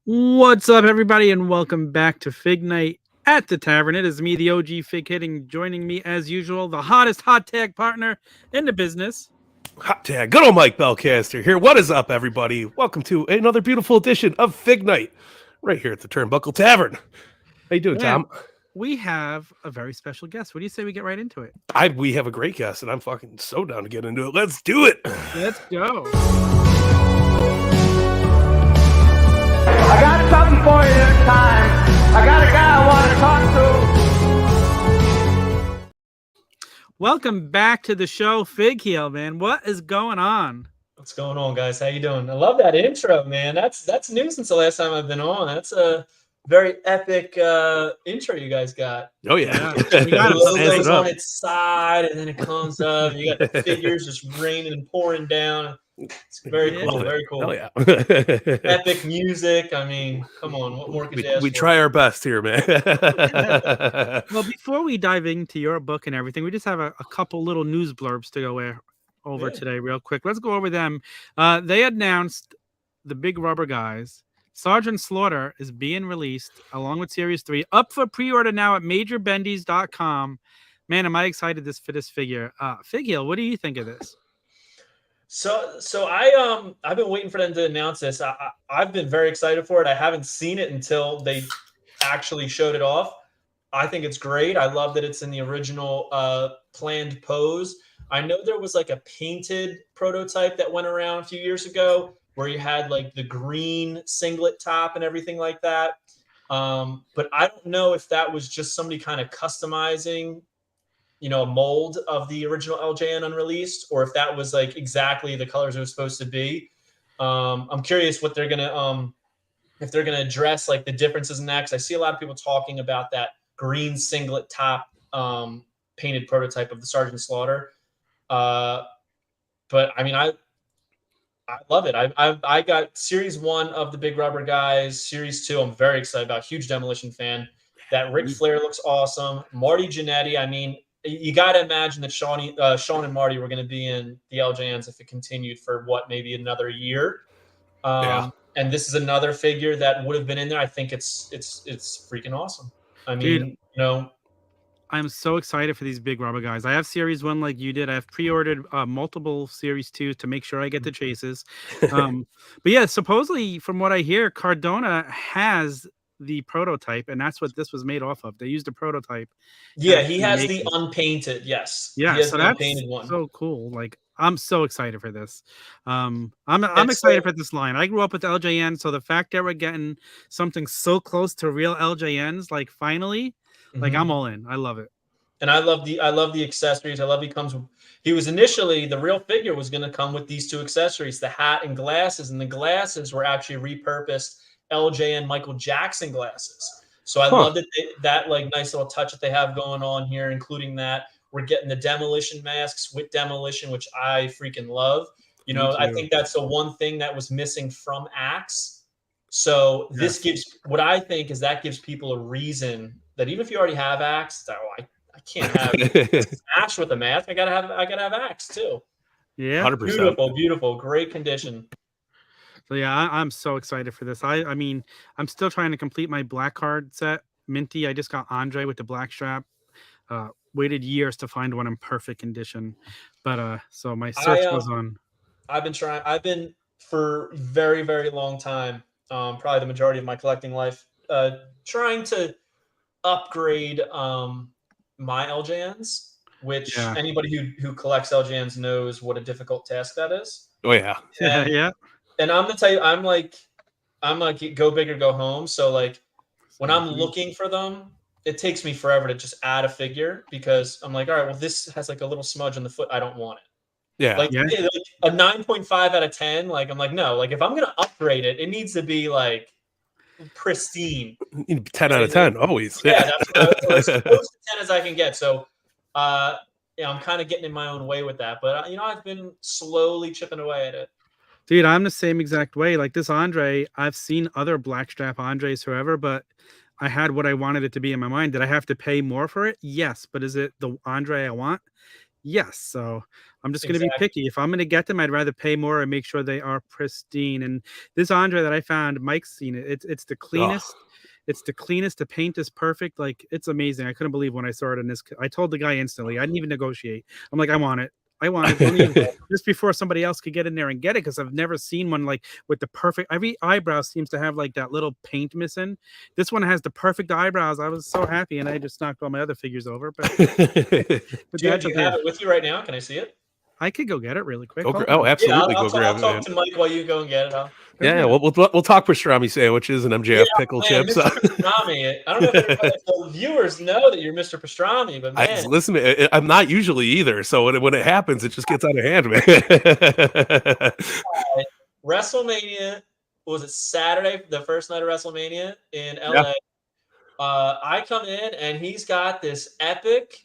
What's up, everybody, and welcome back to FigNight at the Tavern. It is me, the OG Fig Hitting, joining me as usual, the hottest hot tag partner in the business. Hot tag, good old Mike Bellcaster here. What is up, everybody? Welcome to another beautiful edition of FigNight, right here at the Turnbuckle Tavern. How you doing, Tom? We have a very special guest. What do you say we get right into it? We have a great guest, and I'm fucking so down to get into it. Let's do it. Let's go. I got something for you this time. I got a guy I want to talk to. Welcome back to the show, FigHeel, man. What is going on? What's going on, guys? How you doing? I love that intro, man. That's new since the last time I've been on. That's a very epic intro you guys got. Oh, yeah. We got The logo's on its side, and then it comes up. You got the figures just raining and pouring down. It's very cool. Very cool. Hell yeah. Epic music. I mean, come on. What more could you ask We for? try our best here, man. Well, before we dive into your book and everything, we just have a couple little news blurbs to go over today real quick. Let's go over them. They announced the Big Rubber Guys. Sergeant Slaughter is being released along with Series 3, up for pre-order now at majorbendies.com. Man, am I excited for this figure. FigHeel, what do you think of this? So I've been waiting for them to announce this. I've been very excited for it. I haven't seen it until they actually showed it off. I think it's great. I love that it's in the original planned pose. I know there was like a painted prototype that went around a few years ago where you had like the green singlet top and everything like that. But I don't know if that was just somebody kind of customizing, a mold of the original LJN unreleased, or if that was like exactly the colors it was supposed to be. I'm curious what they're gonna if they're gonna address like the differences in that, because I see a lot of people talking about that green singlet top painted prototype of the Sergeant Slaughter. But I mean, I love it. I got Series 1 of the Big Rubber Guys. Series 2, I'm very excited about. Huge Demolition fan. That Ric Flair looks awesome. Marty Jannetty, I mean, you got to imagine that Sean and Marty were going to be in the LJNs if it continued for maybe another year. And this is another figure that would have been in there. I think it's freaking awesome. I mean, Dude, I'm so excited for these Big Rubber Guys. I have Series 1 like you did. I have pre-ordered multiple Series 2 to make sure I get the chases. But yeah, supposedly from what I hear, Cardona has the prototype, and that's what this was made off of. They used a prototype. Yeah, he has the unpainted. Yes. Yeah, so that's unpainted one. So cool. Like, I'm so excited for this. I'm excited for this line. I grew up with LJN, so the fact that we're getting something so close to real LJNs, like finally, like I'm all in. I love it. And I love the accessories. I love he was initially, the real figure was going to come with these two accessories, the hat and glasses, and the glasses were actually repurposed LJN Michael Jackson glasses. So I love that like nice little touch that they have going on here, including that we're getting the demolition masks with demolition, which I freaking love. I think that's the one thing that was missing from Axe. So this gives, what I think is that gives people a reason that even if you already have Axe, I can't have Axe with a mask. I gotta have Axe too. Yeah, 100%. Beautiful, great condition. So yeah, I'm so excited for this. I mean, I'm still trying to complete my black card set. Minty, I just got Andre with the black strap. Waited years to find one in perfect condition, but so my search goes on. I've been for a very, very long time, probably the majority of my collecting life, trying to upgrade my LJNs, which anybody who collects LJNs knows what a difficult task that is. Oh yeah. Yeah. And I'm gonna tell you, I'm like go big or go home. So like when I'm looking for them, it takes me forever to just add a figure because I'm like, all right, well, this has like a little smudge on the foot. I don't want it. Yeah. Like a 9.5 out of 10. Like I'm like, no, like if I'm gonna upgrade it, it needs to be like pristine. 10 out of 10, always. Yeah, that's as close to 10 as I can get. So I'm kind of getting in my own way with that. But I've been slowly chipping away at it. Dude, I'm the same exact way. Like this Andre, I've seen other blackstrap Andres forever, but I had what I wanted it to be in my mind. Did I have to pay more for it? Yes. But is it the Andre I want? Yes, so I'm just going to be picky. If I'm going to get them, I'd rather pay more and make sure they are pristine. And this Andre that I found, Mike's seen it. It's the cleanest. It's the cleanest. The paint is perfect. Like, it's amazing. I couldn't believe when I saw it in this. I told the guy instantly. I didn't even negotiate. I'm like, I want it. I want it. Don't even, just before somebody else could get in there and get it, because I've never seen one like with the perfect. Every eyebrow seems to have like that little paint missing. This one has the perfect eyebrows. I was so happy, and I just knocked all my other figures over. But, do you have it with you right now? Can I see it? I could go get it really quick. Absolutely. Yeah, I'll talk to Mike while you go and get it. We'll talk pastrami sandwiches and MJF pickle chips. Mr. Pastrami. I don't know if the viewers know that you're Mr. Pastrami, but man, listen, I'm not usually either. So when it happens, it just gets out of hand, man. WrestleMania, was it Saturday? The first night of WrestleMania in LA. Yeah. I come in and he's got this epic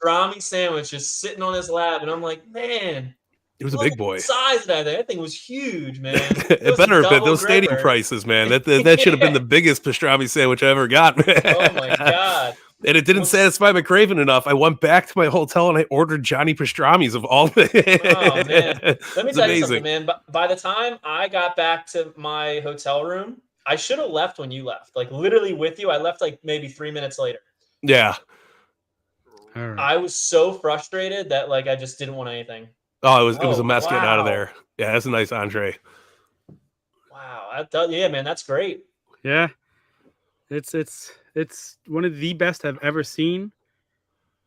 pastrami sandwich just sitting on his lap, and I'm like, man. It was a big boy. Size of that thing was huge, man. It better have been those stadium prices, man. That should have been the biggest pastrami sandwich I ever got, man. Oh my god! And it didn't satisfy McRaven enough. I went back to my hotel and I ordered Johnny pastramis of all. Oh man! Let me tell you something, man. By the time I got back to my hotel room, I should have left when you left. Like literally with you, I left like maybe 3 minutes later. Yeah. All right. I was so frustrated that like I just didn't want anything. Oh, it was a mess getting out of there. Yeah, that's a nice Andre. Wow, yeah, man, that's great. Yeah, it's one of the best I've ever seen.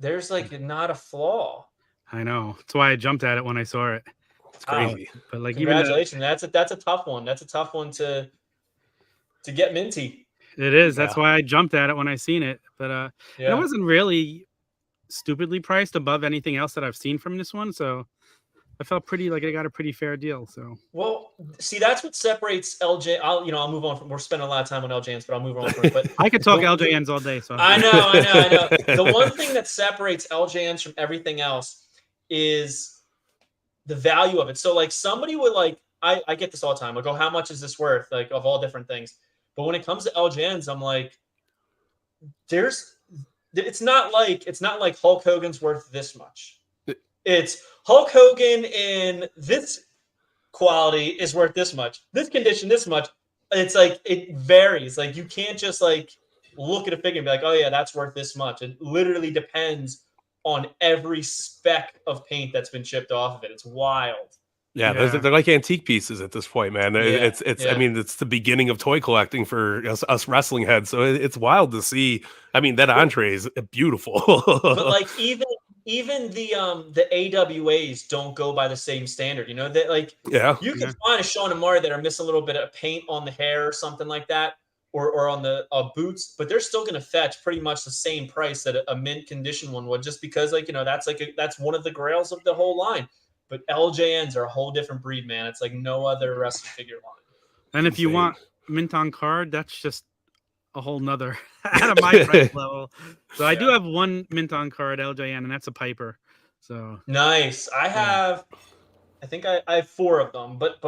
There's like not a flaw. I know. That's why I jumped at it when I saw it. It's crazy. But like, congratulations, that's a tough one. That's a tough one to get minty. It is. That's why I jumped at it when I seen it. But it wasn't really stupidly priced above anything else that I've seen from this one, so I felt pretty like I got a pretty fair deal. So see, that's what separates LJ. I'll move on from. We're spending a lot of time on LJNs, but I'll move on from it. But I could talk LJNs all day. So I know. The one thing that separates LJNs from everything else is the value of it. So like somebody would like, I get this all the time. I go, how much is this worth? Like of all different things. But when it comes to LJNs, I'm like, it's not like Hulk Hogan's worth this much. It's Hulk Hogan in this quality is worth this much. This condition, this much. It's like it varies. Like you can't just like look at a figure and be like, oh yeah, that's worth this much. It literally depends on every speck of paint that's been chipped off of it. It's wild. Yeah, they're like antique pieces at this point, man. It's I mean, it's the beginning of toy collecting for us wrestling heads. So it's wild to see. I mean, that Andre is beautiful. But like even the AWAs don't go by the same standard. You know that like you can find a Sean and Mari that are missing a little bit of paint on the hair or something like that, or on the boots, but they're still going to fetch pretty much the same price that a mint condition one would, just because like that's one of the grails of the whole line. But LJNs are a whole different breed, man. It's like no other wrestling figure line. And if you want mint on card, that's just a whole nother out of my price level. So I do have one mint on card LJN, and that's a Piper. So nice. I think I have 4 of them, but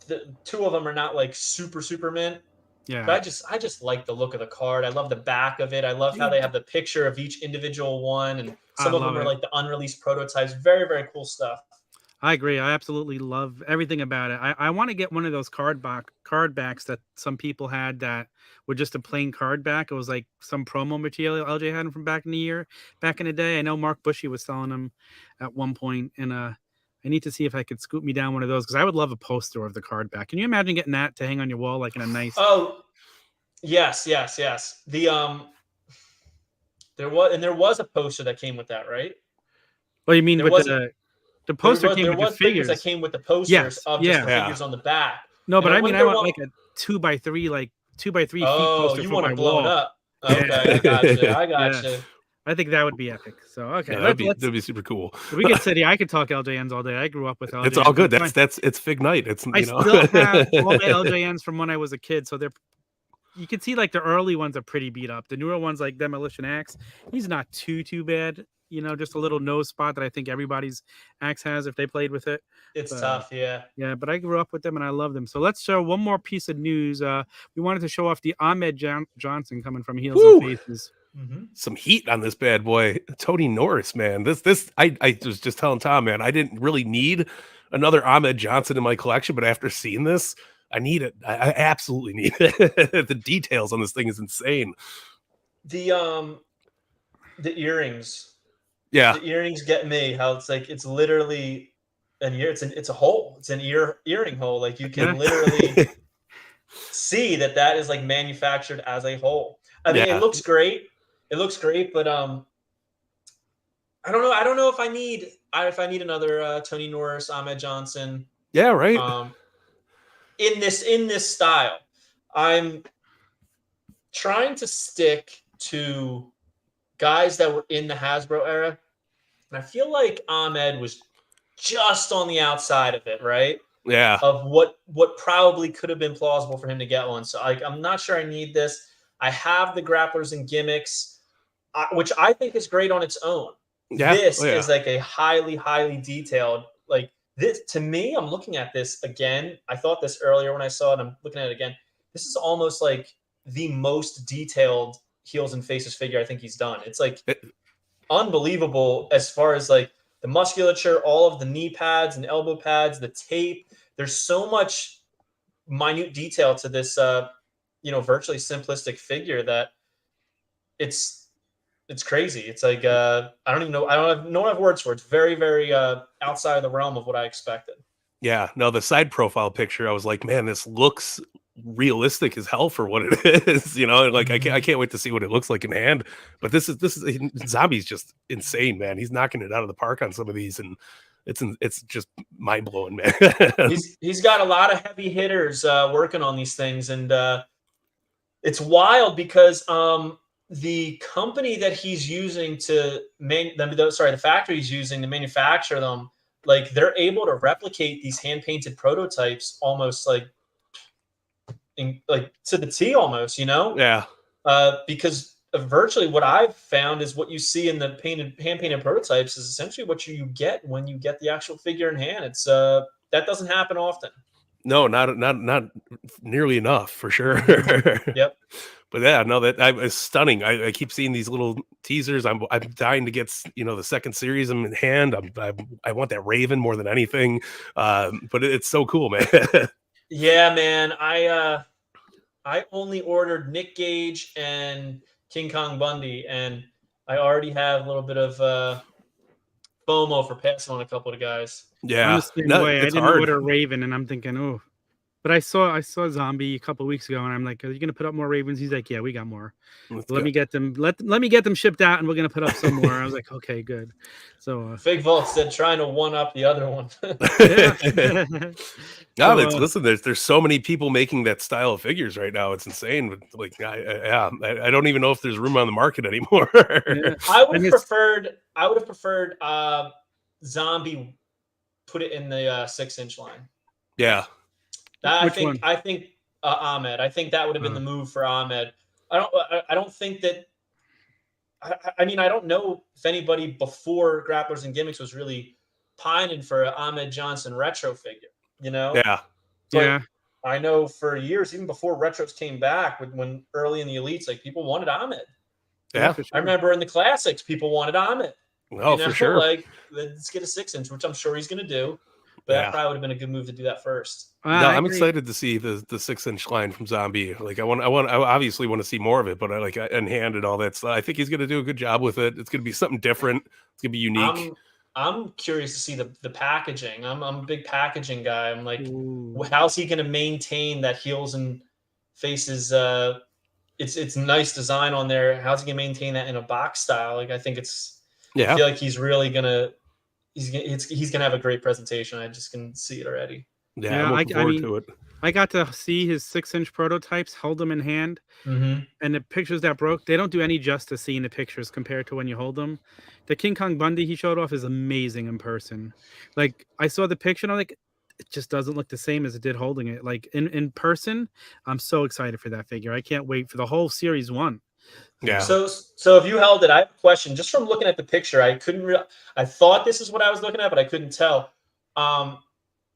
the 2 of them are not like super mint. Yeah. But I just like the look of the card. I love the back of it. I love how they have the picture of each individual one, and some of them are like the unreleased prototypes. Very, very cool stuff. I agree. I absolutely love everything about it. I want to get one of those card backs that some people had that were just a plain card back. It was like some promo material LJ had them from back in the day. I know Mark Bushy was selling them at one point, and I need to see if I could scoop me down one of those, because I would love a poster of the card back. Can you imagine getting that to hang on your wall like in a nice? Oh, yes. The there was a poster that came with that, right? What do you mean with the poster came with the figures that came with the posters of just the figures on the back. No, but I mean, I want like a 2x3, like 2x3 feet poster. You for want my to blow wall. It up? Okay, I got you. I think that would be epic. So okay, that'd be super cool. We could sit here. I could talk LJNs all day. I grew up with LJNs. It's all good. It's FigNight. I still have all my LJNs from when I was a kid. So you can see like the early ones are pretty beat up. The newer ones like Demolition Axe, he's not too bad. You know, just a little nose spot that I think everybody's axe has if they played with it. It's tough, yeah. Yeah, but I grew up with them and I love them. So let's show one more piece of news. We wanted to show off the Ahmed Johnson coming from Heels and Faces. some heat on this bad boy, Tony Norris, man. I was just telling Tom, man, I didn't really need another Ahmed Johnson in my collection, but after seeing this, I need it. I absolutely need it. The details on this thing is insane. The earrings. Yeah. The earrings get me. How it's like it's literally an ear. It's a hole. It's an earring hole. Like you can literally see that is like manufactured as a hole. I mean, it looks great. It looks great, but I don't know. I don't know if I need another Tony Norris, Ahmed Johnson. Yeah, right. In this style, I'm trying to stick to guys that were in the Hasbro era, and I feel like Ahmed was just on the outside of it, right? Yeah. Of what probably could have been plausible for him to get one. So I'm not sure I need this. I have the grapplers and gimmicks, which I think is great on its own. Yeah. This is like a highly, highly detailed, like this to me, I'm looking at this again. I thought this earlier when I saw it. I'm looking at it again. This is almost like the most detailed heels and faces figure I think he's done. It's like unbelievable as far as like the musculature, all of the knee pads and elbow pads, the tape. There's so much minute detail to this, virtually simplistic figure that it's crazy. It's like I don't even know. I don't have words for it. It's very, very outside of the realm of what I expected. Yeah. No, the side profile picture, I was like, man, this looks realistic as hell for what it is. Like I can't wait to see what it looks like in hand. But this is Zombie's just insane, man. He's knocking it out of the park on some of these, and it's just mind blowing, man. He's got a lot of heavy hitters working on these things, and it's wild because the company that he's using the factory he's using to manufacture them, like they're able to replicate these hand painted prototypes almost like to the T almost, Yeah. Because virtually what I've found is what you see in the hand painted prototypes is essentially what you get when you get the actual figure in hand. It's that doesn't happen often. No, not nearly enough for sure. Yep. But yeah, no, that is stunning. I keep seeing these little teasers. I'm dying to get the second series in hand. I want that Raven more than anything. But it's so cool, man. Yeah, man. I only ordered Nick Gage and King Kong Bundy, and I already have a little bit of FOMO for passing on a couple of guys. Yeah, I'm the same way. I didn't order Raven, and I'm thinking, oh. But I saw Zombie a couple of weeks ago, and I'm like, "Are you gonna put up more Ravens?" He's like, "Yeah, we got more. Let me get them. Let me get them shipped out, and we're gonna put up some more." I was like, "Okay, good." So Fig Vault said trying to one up the other one. Listen, there's so many people making that style of figures right now. It's insane. But like, I don't even know if there's room on the market anymore. I would have preferred Zombie put it in the 6-inch line. Yeah. I think Ahmed. I think that would have been the move for Ahmed. I don't think that. I mean, I don't know if anybody before Grapplers and Gimmicks was really pining for an Ahmed Johnson retro figure. Yeah. But yeah. I know for years, even before retros came back, when early in the elites, like people wanted Ahmed. Yeah. For sure. I remember in the classics, people wanted Ahmed. Oh, for sure. Like, let's get a 6-inch, which I'm sure he's going to do. But that probably would have been a good move to do that first. No, I'm excited to see the 6-inch line from Zombie. Like, I obviously want to see more of it, but I like in hand and all that stuff. I think he's going to do a good job with it. It's going to be something different. It's going to be unique. I'm curious to see the packaging. I'm a big packaging guy. I'm like, how's he going to maintain that heels and faces? It's nice design on there. How's he going to maintain that in a box style? Like, I think I feel like he's really gonna. He's gonna have a great presentation. I just can see it already. Yeah, I'm looking forward to it. I got to see his 6-inch prototypes, hold them in hand, and the pictures that broke, they don't do any justice seeing the pictures compared to when you hold them. The King Kong Bundy he showed off is amazing in person. Like, I saw the picture and I'm like, it just doesn't look the same as it did holding it. Like in person, I'm so excited for that figure. I can't wait for the whole series 1. Yeah. So if you held it, I have a question. Just from looking at the picture, I thought this is what I was looking at, but I couldn't tell.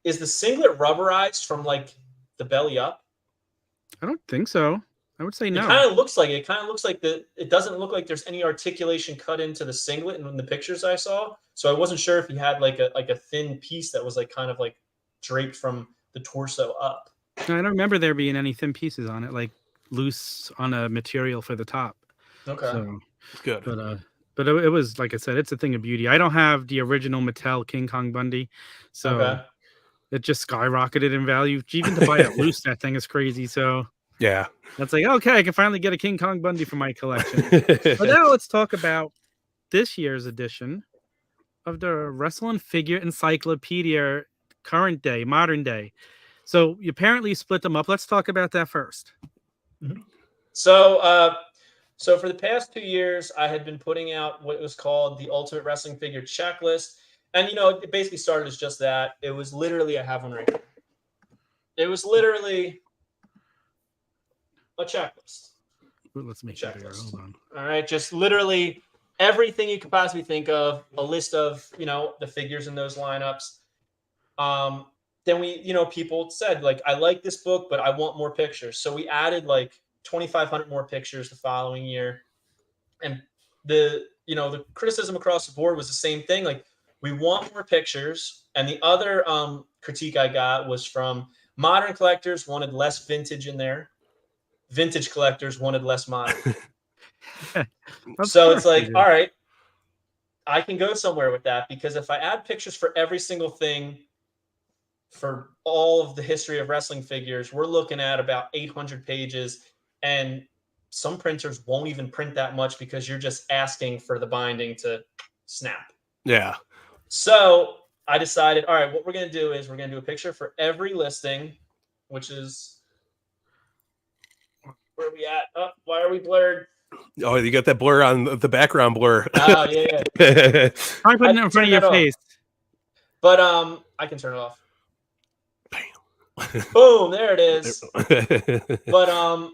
Is the singlet rubberized from like the belly up? I don't think so. I would say It no. kind of looks like it. It kind of looks like it doesn't look like there's any articulation cut into the singlet in the pictures I saw. So I wasn't sure if he had like a thin piece that was like kind of like draped from the torso up. I don't remember there being any thin pieces on it, like loose on a material for the top. Okay. So Good. but it was, like I said, it's a thing of beauty. I don't have the original Mattel King Kong Bundy, so it just skyrocketed in value. Even to buy it loose, that thing is crazy. So Yeah. that's like, okay, I can finally get a King Kong Bundy for my collection. But now let's talk about this year's edition of the Wrestling Figure Encyclopedia, current day, modern day. So you apparently split them up. Let's talk about that first. So for the past 2 years, I had been putting out what was called the Ultimate Wrestling Figure Checklist. And, it basically started as just that. It was literally, I have one right here. It was literally a checklist. Ooh, let's make it bigger. Hold on. All right. Just literally everything you could possibly think of, a list of, the figures in those lineups. Then we, people said, like, I like this book, but I want more pictures. So we added like 2,500 more pictures the following year. And the criticism across the board was the same thing. Like, we want more pictures. And the other critique I got was from modern collectors wanted less vintage in there. Vintage collectors wanted less modern. So it's like, all right, I can go somewhere with that, because if I add pictures for every single thing for all of the history of wrestling figures, we're looking at about 800 pages, and some printers won't even print that much because you're just asking for the binding to snap. Yeah. So I decided, all right, what we're going to do is we're going to do a picture for every listing, which is, where are we at? Oh, why are we blurred? Oh, you got that blur on the background blur. Oh, yeah. I'm putting it in front of your face. But I can turn it off. Boom, there it is. But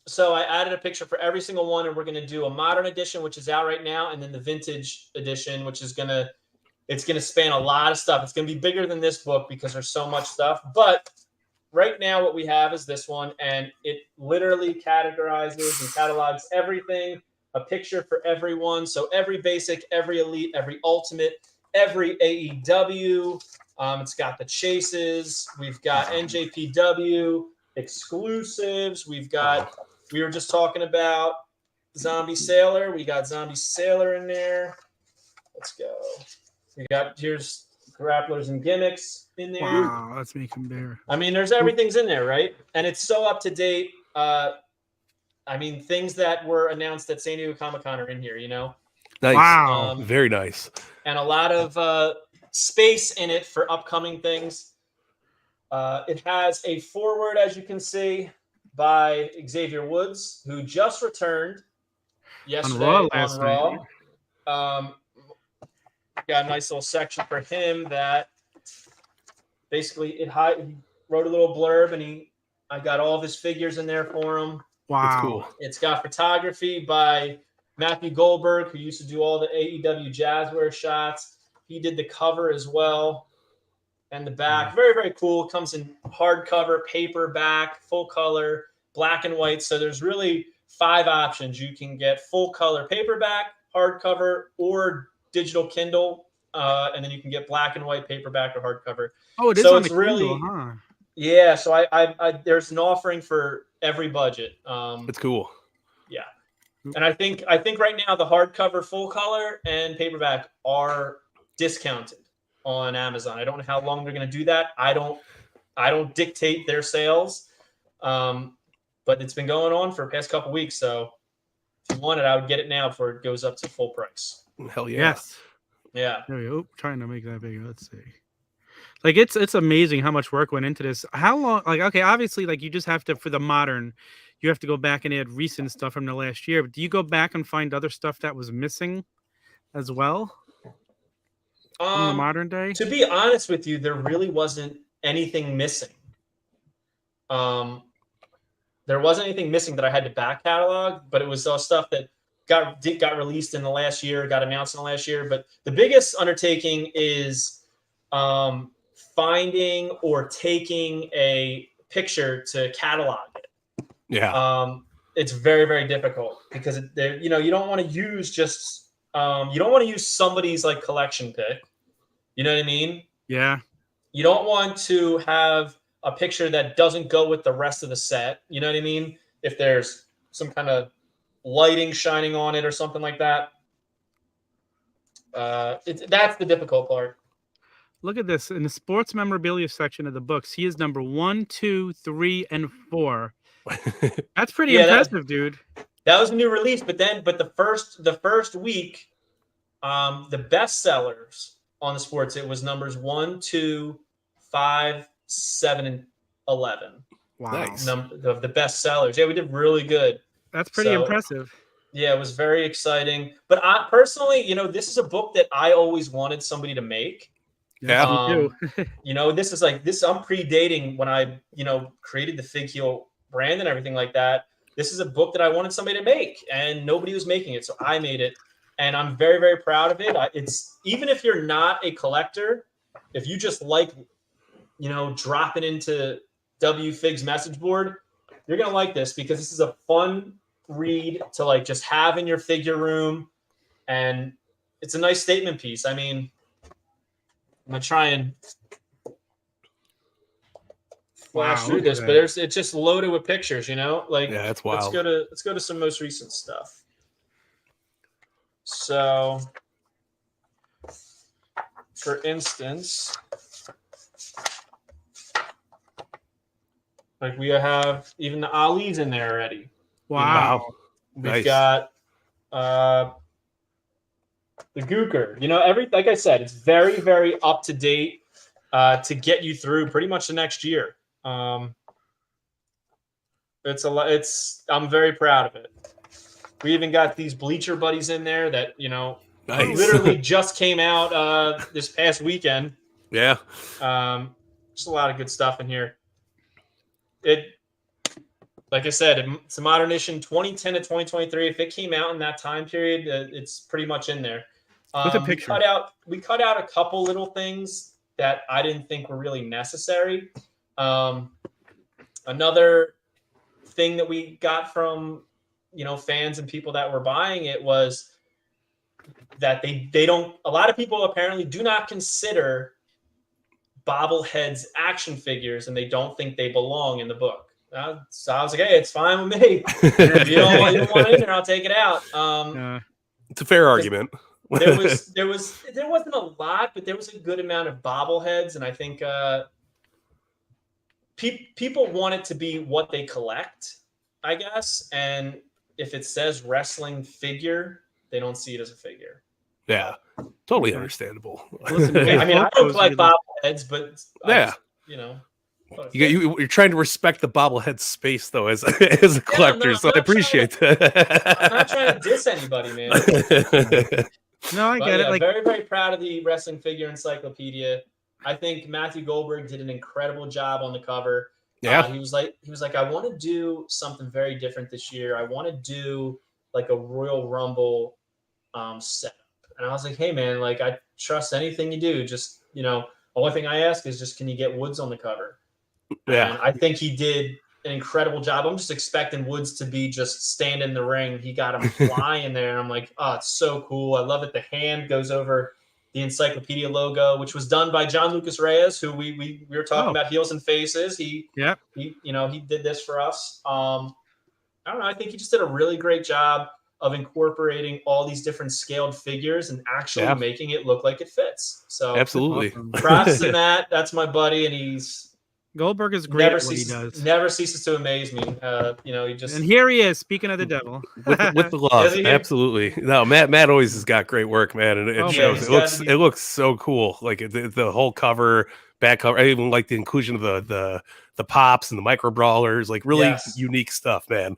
so I added a picture for every single one, and we're going to do a modern edition, which is out right now, and then the vintage edition, which is going to span a lot of stuff. It's going to be bigger than this book because there's so much stuff. But right now what we have is this one, and it literally categorizes and catalogs everything, a picture for everyone. So every basic, every elite, every ultimate, every AEW. It's got the chases. We've got NJPW exclusives. We were just talking about Zombie Sailor. We got Zombie Sailor in there. Let's go. Here's grapplers and gimmicks in there. Wow, let's make them bigger. I mean, everything's in there, right? And it's so up to date. I mean, things that were announced at San Diego Comic-Con are in here, Nice. Wow. Very nice. And a lot of space in it for upcoming things. It has a foreword, as you can see, by Xavier Woods, who just returned yesterday on Raw. Got a nice little section for him that basically he wrote a little blurb, and I got all of his figures in there for him. Wow. That's cool. It's got photography by Matthew Goldberg, who used to do all the AEW Jazware shots. He did the cover as well. And the back, very, very cool. It comes in hardcover, paperback, full color, black and white. So there's really 5 options. You can get full color paperback, hardcover, or digital Kindle. And then you can get black and white paperback or hardcover. Oh, it is so on it's the really Kindle, huh? Yeah. So I there's an offering for every budget. It's cool. Yeah. And I think right now the hardcover, full color, and paperback are discounted on Amazon. I don't know how long they're going to do that. I don't dictate their sales, but it's been going on for the past couple weeks. So if you want it, I would get it now before it goes up to full price. Hell yeah. Yes. Yeah. There we go. Trying to make that bigger. Let's see. Like it's amazing how much work went into this. How long? Like, okay, obviously, like you just have to, for the modern, you have to go back and add recent stuff from the last year. But do you go back and find other stuff that was missing as well? From the modern day? To be honest with you, there really wasn't anything missing. There wasn't anything missing that I had to back catalog, but it was all stuff that got released in the last year, got announced in the last year. But the biggest undertaking is finding or taking a picture to catalog it. Yeah. it's very, very difficult because you know, you don't want to use just you don't want to use somebody's like collection pick. You know what I mean? Yeah. You don't want to have a picture that doesn't go with the rest of the set. You know what I mean? If there's some kind of lighting shining on it or something like that. That's the difficult part. Look at this in the sports memorabilia section of the books. He is number 1, 2, 3, and 4. That's pretty impressive, dude. That was a new release, but the first week, the best sellers on the sports, it was numbers 1, 2, 5, 7, and 11. Wow. Nice. Of the best sellers. Yeah, we did really good. That's pretty impressive. Yeah, it was very exciting. But I personally, you know, this is a book that I always wanted somebody to make. Yes, me too. You know, this is like this. I'm predating when I, you know, created the FigHeel brand and everything like that. This is a book that I wanted somebody to make, and nobody was making it, so I made it, and I'm very, very proud of it. It's even if you're not a collector, if you just like, you know, dropping into WFig's message board, you're gonna like this because this is a fun read to like just have in your figure room, and it's a nice statement piece. I mean, I'm gonna try and flash through this, but it's just loaded with pictures, you know. Like, yeah, that's wild. Let's go to some most recent stuff. So, for instance, like we have even the Ali's in there already. Wow. We've got the Gooker. You know, like I said, it's very, very up to date to get you through pretty much the next year. It's a lot. I'm very proud of it. We even got these Bleacher Buddies in there that, you know, literally just came out this past weekend. Yeah. Just a lot of good stuff in here. Like I said, it's a modern edition, 2010 to 2023. If it came out in that time period, it's pretty much in there. With a picture. We cut out a couple little things that I didn't think were really necessary. Another thing that we got from, you know, fans and people that were buying it was that they don't. A lot of people apparently do not consider bobbleheads action figures, and they don't think they belong in the book. So I was like, hey, it's fine with me. If you don't want it in there, I'll take it out. It's a fair argument. there wasn't a lot, but there was a good amount of bobbleheads, and I think people want it to be what they collect, I guess. And if it says wrestling figure, they don't see it as a figure. Yeah, totally understandable. Listen, I mean, I don't collect bobbleheads, but yeah, you know. You're trying to respect the bobblehead space, though, as a collector. So I appreciate that. I'm not trying to diss anybody, man. No, I get it. Like, very, very proud of the Wrestling Figure Encyclopedia. I think Matthew Goldberg did an incredible job on the cover. Yeah, he was like, I want to do something very different this year. I want to do like a Royal Rumble setup. And I was like, hey, man, like I trust anything you do. Just, you know, only thing I ask is just, can you get Woods on the cover? Yeah, and I think he did an incredible job. I'm just expecting Woods to be just stand in the ring. He got him flying there, and I'm like, oh, it's so cool. I love it. The hand goes over the encyclopedia logo, which was done by John Lucas Reyes, who we were talking about Heels and Faces. He did this for us. I don't know. I think he just did a really great job of incorporating all these different scaled figures and actually making it look like it fits. So absolutely. Props to Matt. That's my buddy, and Goldberg is great at what he does. Never ceases to amaze me. You know, he just. And here he is, speaking of the devil. with the love, absolutely. No, Matt always has got great work, man, and it shows. It looks so cool. Like the whole cover, back cover. I even like the inclusion of the pops and the micro brawlers. Like really unique stuff, man.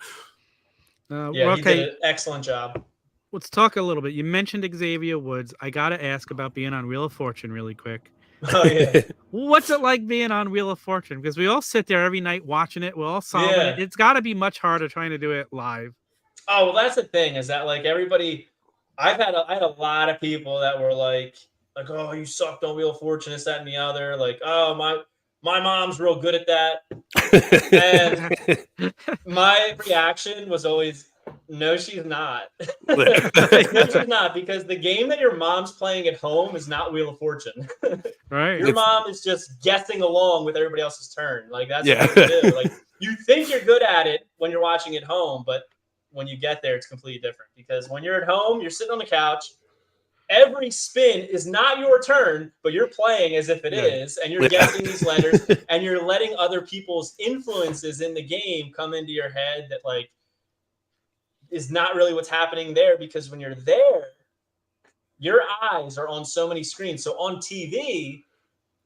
He did an excellent job. Let's talk a little bit. You mentioned Xavier Woods. I got to ask about being on Wheel of Fortune really quick. Oh, yeah. What's it like being on Wheel of Fortune? Because we all sit there every night watching it. We're all solving it. It's got to be much harder trying to do it live. Oh, well, that's the thing is that like everybody, I had a lot of people that were like, oh, you sucked on Wheel of Fortune, this, that, and the other. Like, oh, My mom's real good at that. And my reaction was always, no, she's not. No, she's not, because the game that your mom's playing at home is not Wheel of Fortune. Right. Your mom is just guessing along with everybody else's turn. Like, that's Yeah. what you do. Like, you think you're good at it when you're watching at home, but when you get there, it's completely different. Because when you're at home, you're sitting on the couch. Every spin is not your turn, but you're playing as if it is, and you're guessing these letters, and you're letting other people's influences in the game come into your head that, like, is not really what's happening there, because when you're there, your eyes are on so many screens. So on TV,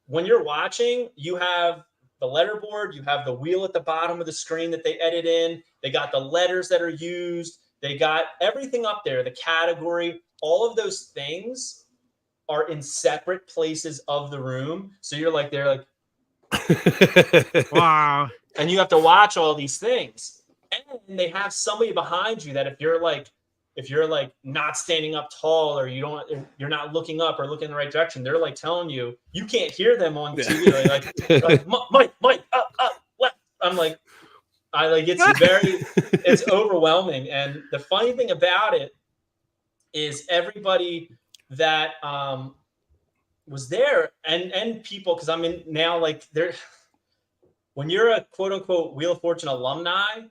when you're watching, you have the letterboard, you have the wheel at the bottom of the screen that they edit in. They got the letters that are used. They got everything up there, the category. All of those things are in separate places of the room. So you're like, they're like, Wow. And you have to watch all these things. And they have somebody behind you that if you're like not standing up tall, or you're not looking up or looking in the right direction, they're like telling you, you can't hear them on TV. Like Mike, up, left. I'm like, it's overwhelming. And the funny thing about it is everybody that was there and people, because I'm in now, like, they're, when you're a quote unquote Wheel of Fortune alumni,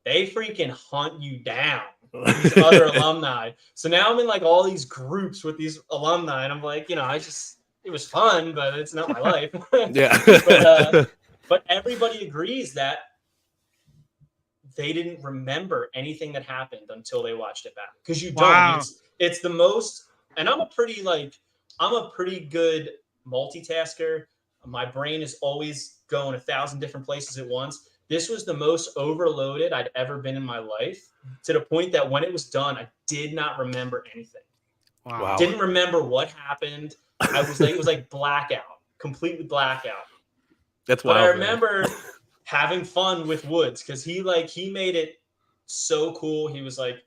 they freaking hunt you down, these other alumni. So now I'm in like all these groups with these alumni, and I'm like, it was fun, but it's not my life. Yeah. But everybody agrees that they didn't remember anything that happened until they watched it back. Because you don't. Wow. It's the most, and I'm a pretty good multitasker. My brain is always going 1,000 different places at once. This was the most overloaded I'd ever been in my life, to the point that when it was done, I did not remember anything. Wow. Didn't remember what happened. It was like blackout, completely blackout. That's wild. But I remember man. having fun with Woods, because he made it so cool. He was like,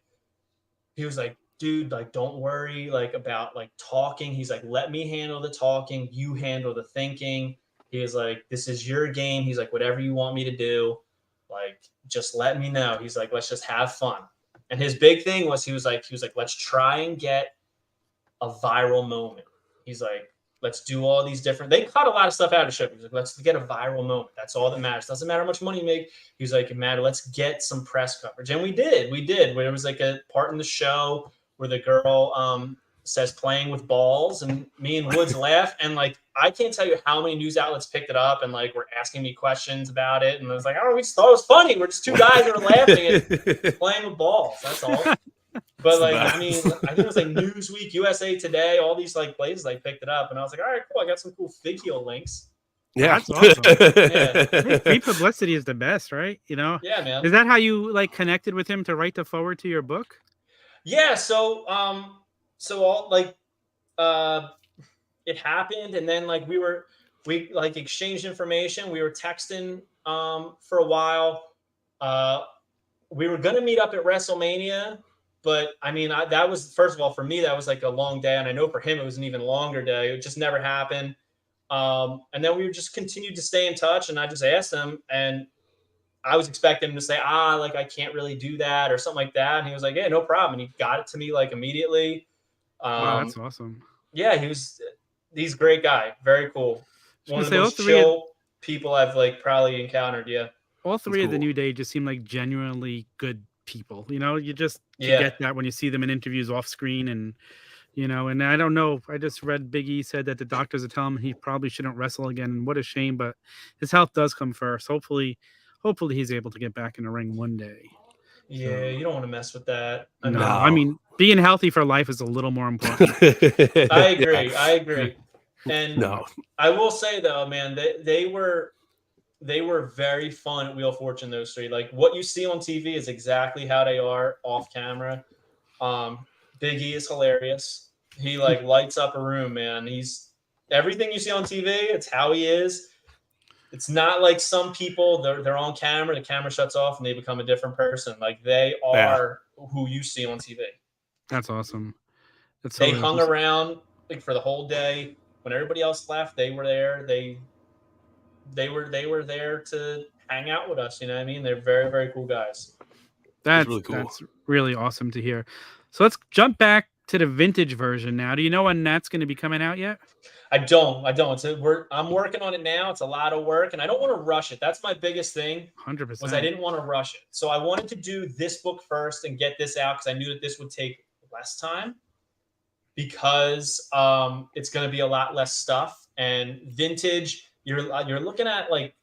dude, like, don't worry, like, about like talking. He's like, let me handle the talking, you handle the thinking. He was like, this is your game. He's like, whatever you want me to do, like, just let me know. He's like, let's just have fun. And his big thing was, he was like, let's try and get a viral moment. He's like, let's do all these different, they cut a lot of stuff out of the show. He's like, let's get a viral moment. That's all that matters. Doesn't matter how much money you make. He's like, it matters. Let's get some press coverage. And we did. Where it was like a part in the show where the girl says playing with balls, and me and Woods laugh. And like, I can't tell you how many news outlets picked it up and like were asking me questions about it. And I was like, oh, we just thought it was funny. We're just two guys that are laughing at playing with balls. That's all. But like, I mean, I think it was like Newsweek, USA Today, all these like places like picked it up, and I was like, all right, cool. I got some cool FigHeel links. Yeah, that's awesome. Yeah. Free publicity is the best, right? Yeah, man. Is that how you like connected with him to write the forward to your book? Yeah. So all like, it happened, and then like we like exchanged information. We were texting for a while. We were gonna meet up at WrestleMania. But I mean, that was, first of all, for me, that was like a long day. And I know for him, it was an even longer day. It just never happened. And then we just continued to stay in touch. And I just asked him, and I was expecting him to say, like, I can't really do that or something like that. And he was like, yeah, no problem. And he got it to me like immediately. Wow, that's awesome. Yeah, he's a great guy. Very cool. One of the most chill people I've like probably encountered. Yeah. All three of the New Day just seem like genuinely good people. You get that when you see them in interviews off screen, and and I don't know, I just read Big E said that the doctors are telling him he probably shouldn't wrestle again, and what a shame, but his health does come first. Hopefully he's able to get back in the ring one day. Yeah, you don't want to mess with that. I mean, being healthy for life is a little more important. I agree. And I will say though, man, they were very fun at Wheel of Fortune, those three. Like, what you see on TV is exactly how they are off camera. Big E is hilarious. He like lights up a room, man. He's everything you see on TV. It's how he is. It's not like some people, they're on camera, the camera shuts off and they become a different person. Like, they are who you see on TV. That's awesome. They hung around like for the whole day. When everybody else left, they were there. they were there to hang out with us. You know what I mean? They're very, very cool guys. That's really cool. That's really awesome to hear. So let's jump back to the vintage version now. Do you know when that's going to be coming out yet? I don't. I'm working on it now. It's a lot of work, and I don't want to rush it. That's my biggest thing. 100%. Was I didn't want to rush it. So I wanted to do this book first and get this out because I knew that this would take less time because it's going to be a lot less stuff. And vintage, you're looking at like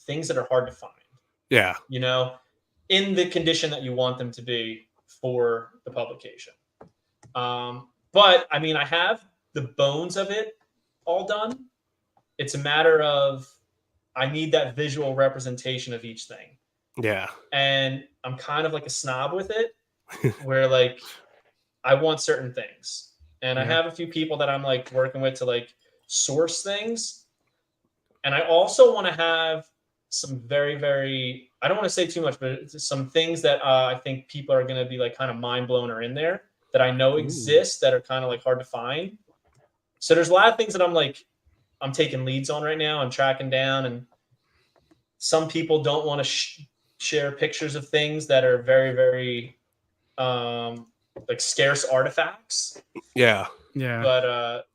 things that are hard to find. Yeah. You know, in the condition that you want them to be for the publication. But I mean, I have the bones of it all done. It's a matter of I need that visual representation of each thing. Yeah. And I'm kind of like a snob with it, where like I want certain things. And I have a few people that I'm like working with to like source things. And I also want to have some very, very, I don't want to say too much, but some things that I think people are going to be like kind of mind blown are in there that I know exist that are kind of like hard to find. So there's a lot of things that I'm taking leads on right now. I'm tracking down, and some people don't want to share pictures of things that are very, very like scarce artifacts. Yeah. But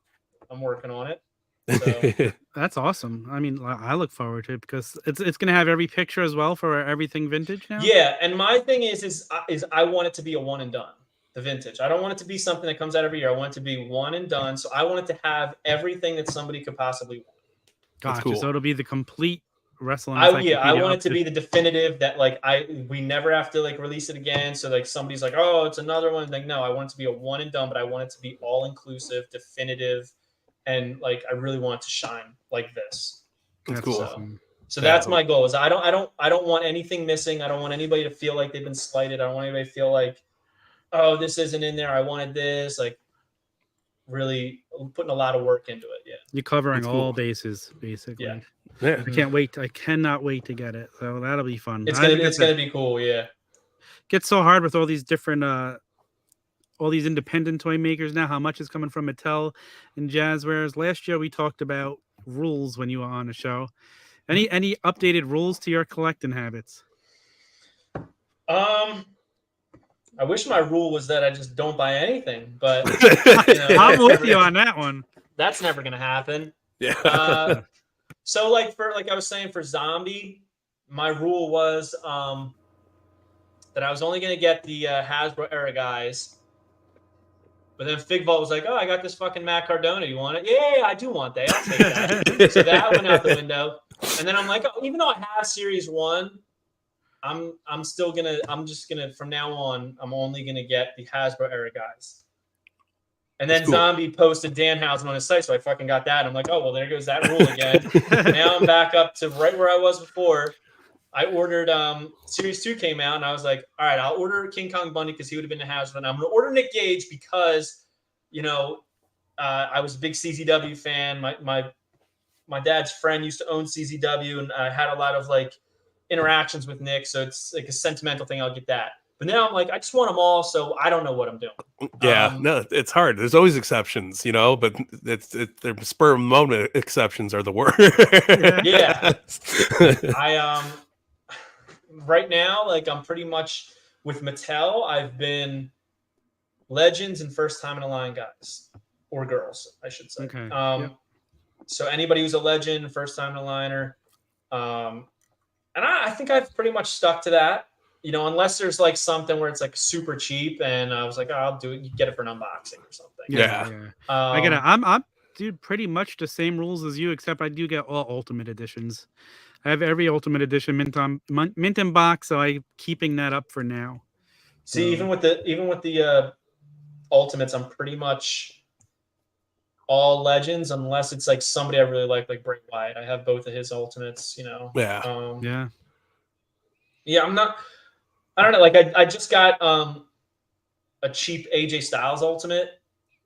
I'm working on it. So. That's awesome. I mean, I look forward to it because it's going to have every picture as well for everything vintage now. Yeah, and my thing is I want it to be a one and done. The vintage. I don't want it to be something that comes out every year. I want it to be one and done. So I want it to have everything that somebody could possibly want. Gotcha. Cool. So it'll be the complete wrestling. I want it to be the definitive that like we never have to like release it again. So like somebody's like, oh, it's another one. Like, no, I want it to be a one and done, but I want it to be all inclusive, definitive, and like I really want it to shine like this. That's cool. Awesome. So that's my goal. Is I don't want anything missing. I don't want anybody to feel like they've been slighted. I don't want anybody to feel like, oh, this isn't in there. I wanted this. Like, really putting a lot of work into it. Yeah, you're covering all bases basically. Yeah. I can't wait. I cannot wait to get it. So that'll be fun. It's gonna be cool. Yeah. Gets so hard with all these different all these independent toy makers now. How much is coming from Mattel and Jazwares? Last year we talked about rules when you were on the show. Any updated rules to your collecting habits? I wish my rule was that I just don't buy anything, but I'm with you on that one. That's never gonna happen. Yeah. So like I was saying for Zombie, my rule was that I was only gonna get the Hasbro era guys. But then FigVault was like, oh, I got this fucking Matt Cardona. You want it? Yeah, I do want that. I'll take that. So that went out the window. And then I'm like, oh, even though I have Series 1, I'm just gonna from now on, I'm only gonna get the Hasbro era guys. And then Zombie posted Danhausen on his site, so I fucking got that. I'm like, oh well, there goes that rule again. Now I'm back up to right where I was before. I ordered Series 2 came out, and I was like, all right, I'll order King Kong Bundy because he would have been the Hasbro. And I'm gonna order Nick Gage because, I was a big CZW fan. My dad's friend used to own CZW, and I had a lot of like interactions with Nick, so it's like a sentimental thing. I'll get that. But now I'm like, I just want them all, so I don't know what I'm doing. Yeah, no, it's hard. There's always exceptions, but the spur of the moment exceptions are the worst. Yeah. I right now, like I'm pretty much with Mattel. I've been legends and first time in a line guys or girls, I should say. Okay. So anybody who's a legend, first time in a liner, and I think I've pretty much stuck to that. Unless there's like something where it's like super cheap, and I was like, oh, I'll do it. You get it for an unboxing or something. Yeah. I'm dude, pretty much the same rules as you, except I do get all Ultimate Editions. I have every Ultimate Edition mint in box, so I'm keeping that up for now. See, even with the Ultimates, I'm pretty much all legends, unless it's like somebody I really like Bray Wyatt. I have both of his Ultimates. Yeah. Yeah, I'm not. I don't know. Like I just got a cheap AJ Styles Ultimate,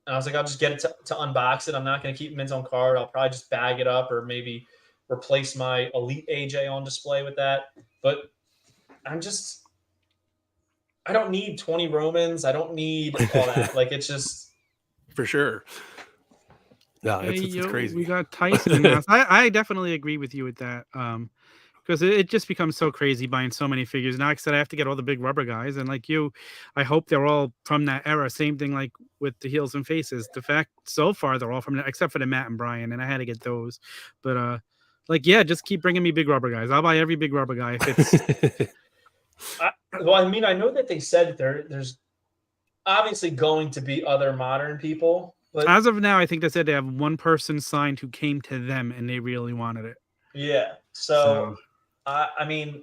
and I was like, I'll just get it to unbox it. I'm not going to keep him in his own card. I'll probably just bag it up, or maybe replace my Elite AJ on display with that. But I don't need 20 Romans. I don't need all that. Like it's just for sure. No, Hey, it's crazy. we got Tyson announced. I definitely agree with you with that. Because it just becomes so crazy buying so many figures. Now, like I said, I have to get all the big rubber guys, and like you, I hope they're all from that era. Same thing like with the heels and faces. The fact so far they're all from that, except for the Matt and Brian, and I had to get those. But like yeah, just keep bringing me big rubber guys. I'll buy every big rubber guy if it's. Well, I mean, I know that they said that there's obviously going to be other modern people, but As of now, I think they said they have one person signed who came to them and they really wanted it. yeah. So I mean,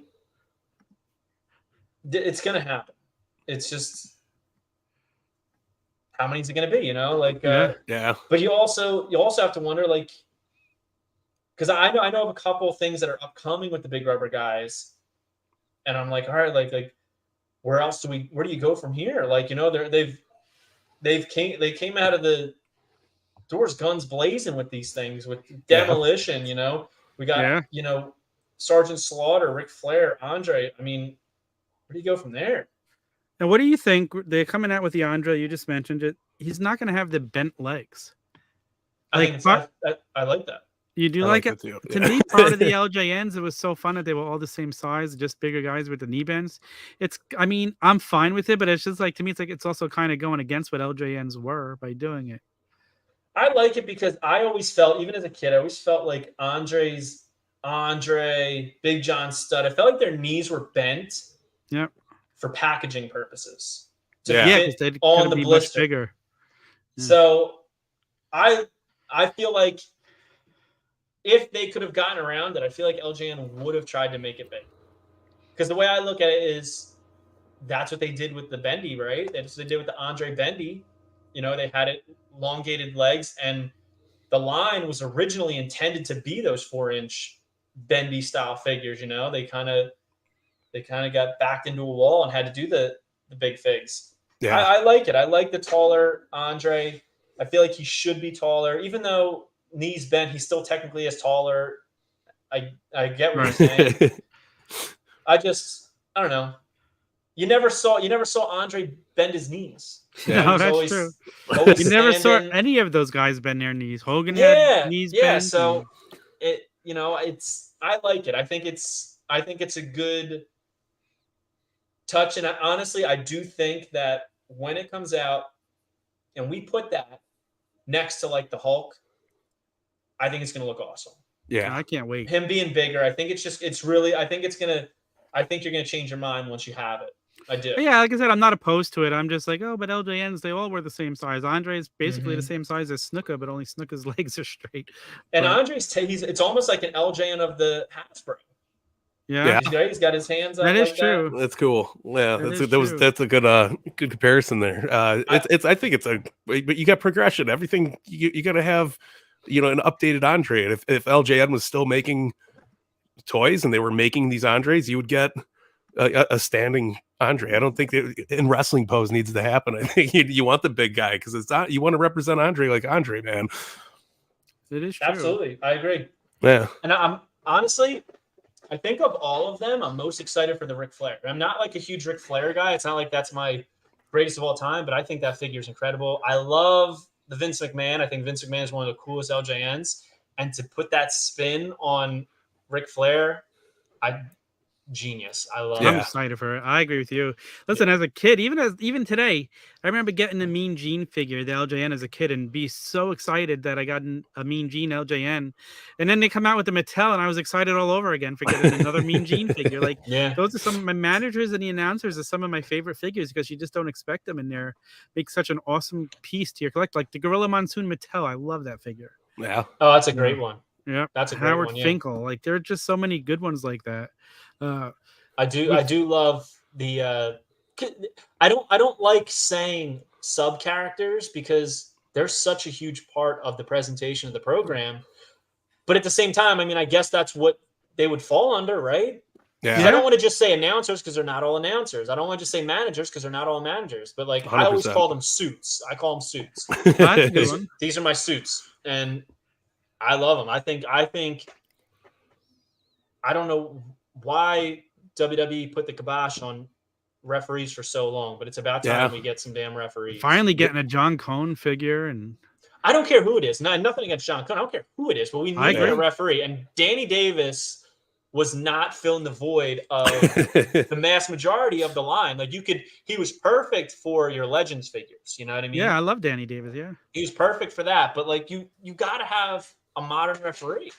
it's going to happen. It's just how many is it going to be? You know, like yeah. But you also have to wonder, like, because I know of a couple of things that are upcoming with the big rubber guys, and I'm like, all right, like where do you go from here? Like, you know, they came out of the doors guns blazing with these things, with Demolition. You know, we got you know, Sergeant Slaughter, Ric Flair, Andre. I mean, where do you go from there? Now, what do you think? They're coming out with the Andre. You just mentioned it. He's not going to have the bent legs. I like that. You do I like like it? that too. To me, part of the LJNs, it was so fun that they were all the same size, just bigger guys with the knee bends. I mean, I'm fine with it, but it's just like, to me, it's like it's also kind of going against what LJNs were by doing it. I like it because I always felt, even as a kid, I always felt like Andre, Big John Studd, I felt like their knees were bent for packaging purposes. Because they on the be blister. much bigger. Yeah. So I feel like if they could have gotten around it, I feel like LJN would have tried to make it big. Because the way I look at it is that's what they did with the bendy, right? That's what they did with the Andre bendy. You know, they had it elongated legs, and the line was originally intended to be those 4-inch bendy style figures. You know, they kind of got backed into a wall and had to do the big figs. Yeah, I like it. I like the taller Andre. I feel like he should be taller, even though knees bent. He still technically is taller. I get what you're saying. I don't know. You never saw Andre bend his knees. Yeah, no, that's true. You never saw any of those guys bend their knees. Hogan had knees bent. Yeah, so it, you know, I like it. I think it's a good touch, and honestly, I do think that when it comes out and we put that next to like the Hulk, I think it's going to look awesome. Yeah, I can't wait. Him being bigger, I think I think you're going to change your mind once you have it. I do. But yeah, like I said, I'm not opposed to it. I'm just like, oh, but LJNs, they all were the same size. Andre's basically the same size as Snuka, but only Snuka's legs are straight. And Andre's, it's almost like an LJN of the Hasbro. Yeah. He's got his hands up. That is true. That's cool. Yeah, that's a good comparison there. But you got progression. Everything you got to have, you know, an updated Andre. And if LJN was still making toys and they were making these Andres, you would get a standing Andre. I don't think in wrestling pose needs to happen. I think you want the big guy because it's not, you want to represent Andre like Andre, man. It is true. Absolutely, I agree. Yeah, and I'm honestly, I think of all of them, I'm most excited for the Ric Flair. I'm not like a huge Ric Flair guy. It's not like that's my greatest of all time, but I think that figure is incredible. I love the Vince McMahon. I think Vince McMahon is one of the coolest LJNs, and to put that spin on Ric Flair, genius. I'm excited for it. I agree with you. Listen, as a kid, even today, I remember getting the Mean Gene figure, the LJN, as a kid, and be so excited that I got a Mean Gene LJN. And then they come out with the Mattel, and I was excited all over again for getting another Mean Gene figure. Like, those are some of my managers and the announcers are some of my favorite figures because you just don't expect them in there. Make such an awesome piece to your collect. Like the Gorilla Monsoon Mattel, I love that figure. Yeah. Oh, that's a great one. Yeah, that's a great Howard one. Finkel. Like there are just so many good ones like that. I do love the. I don't like saying sub characters because they're such a huge part of the presentation of the program. But at the same time, I mean, I guess that's what they would fall under, right? Yeah. I don't want to just say announcers because they're not all announcers. I don't want to just say managers because they're not all managers. But like 100%. I always call them suits. I call them suits. These are my suits, and I love them. I think I don't know why WWE put the kibosh on referees for so long, but it's about time we get some damn referees. Finally getting a John Cone figure, and I don't care who it is. Nothing against Sean Cohen. I don't care who it is, but we need a referee. And Danny Davis was not filling the void of the mass majority of the line. Like he was perfect for your Legends figures. You know what I mean? Yeah, I love Danny Davis. Yeah, he was perfect for that. But like you got to have a modern referee.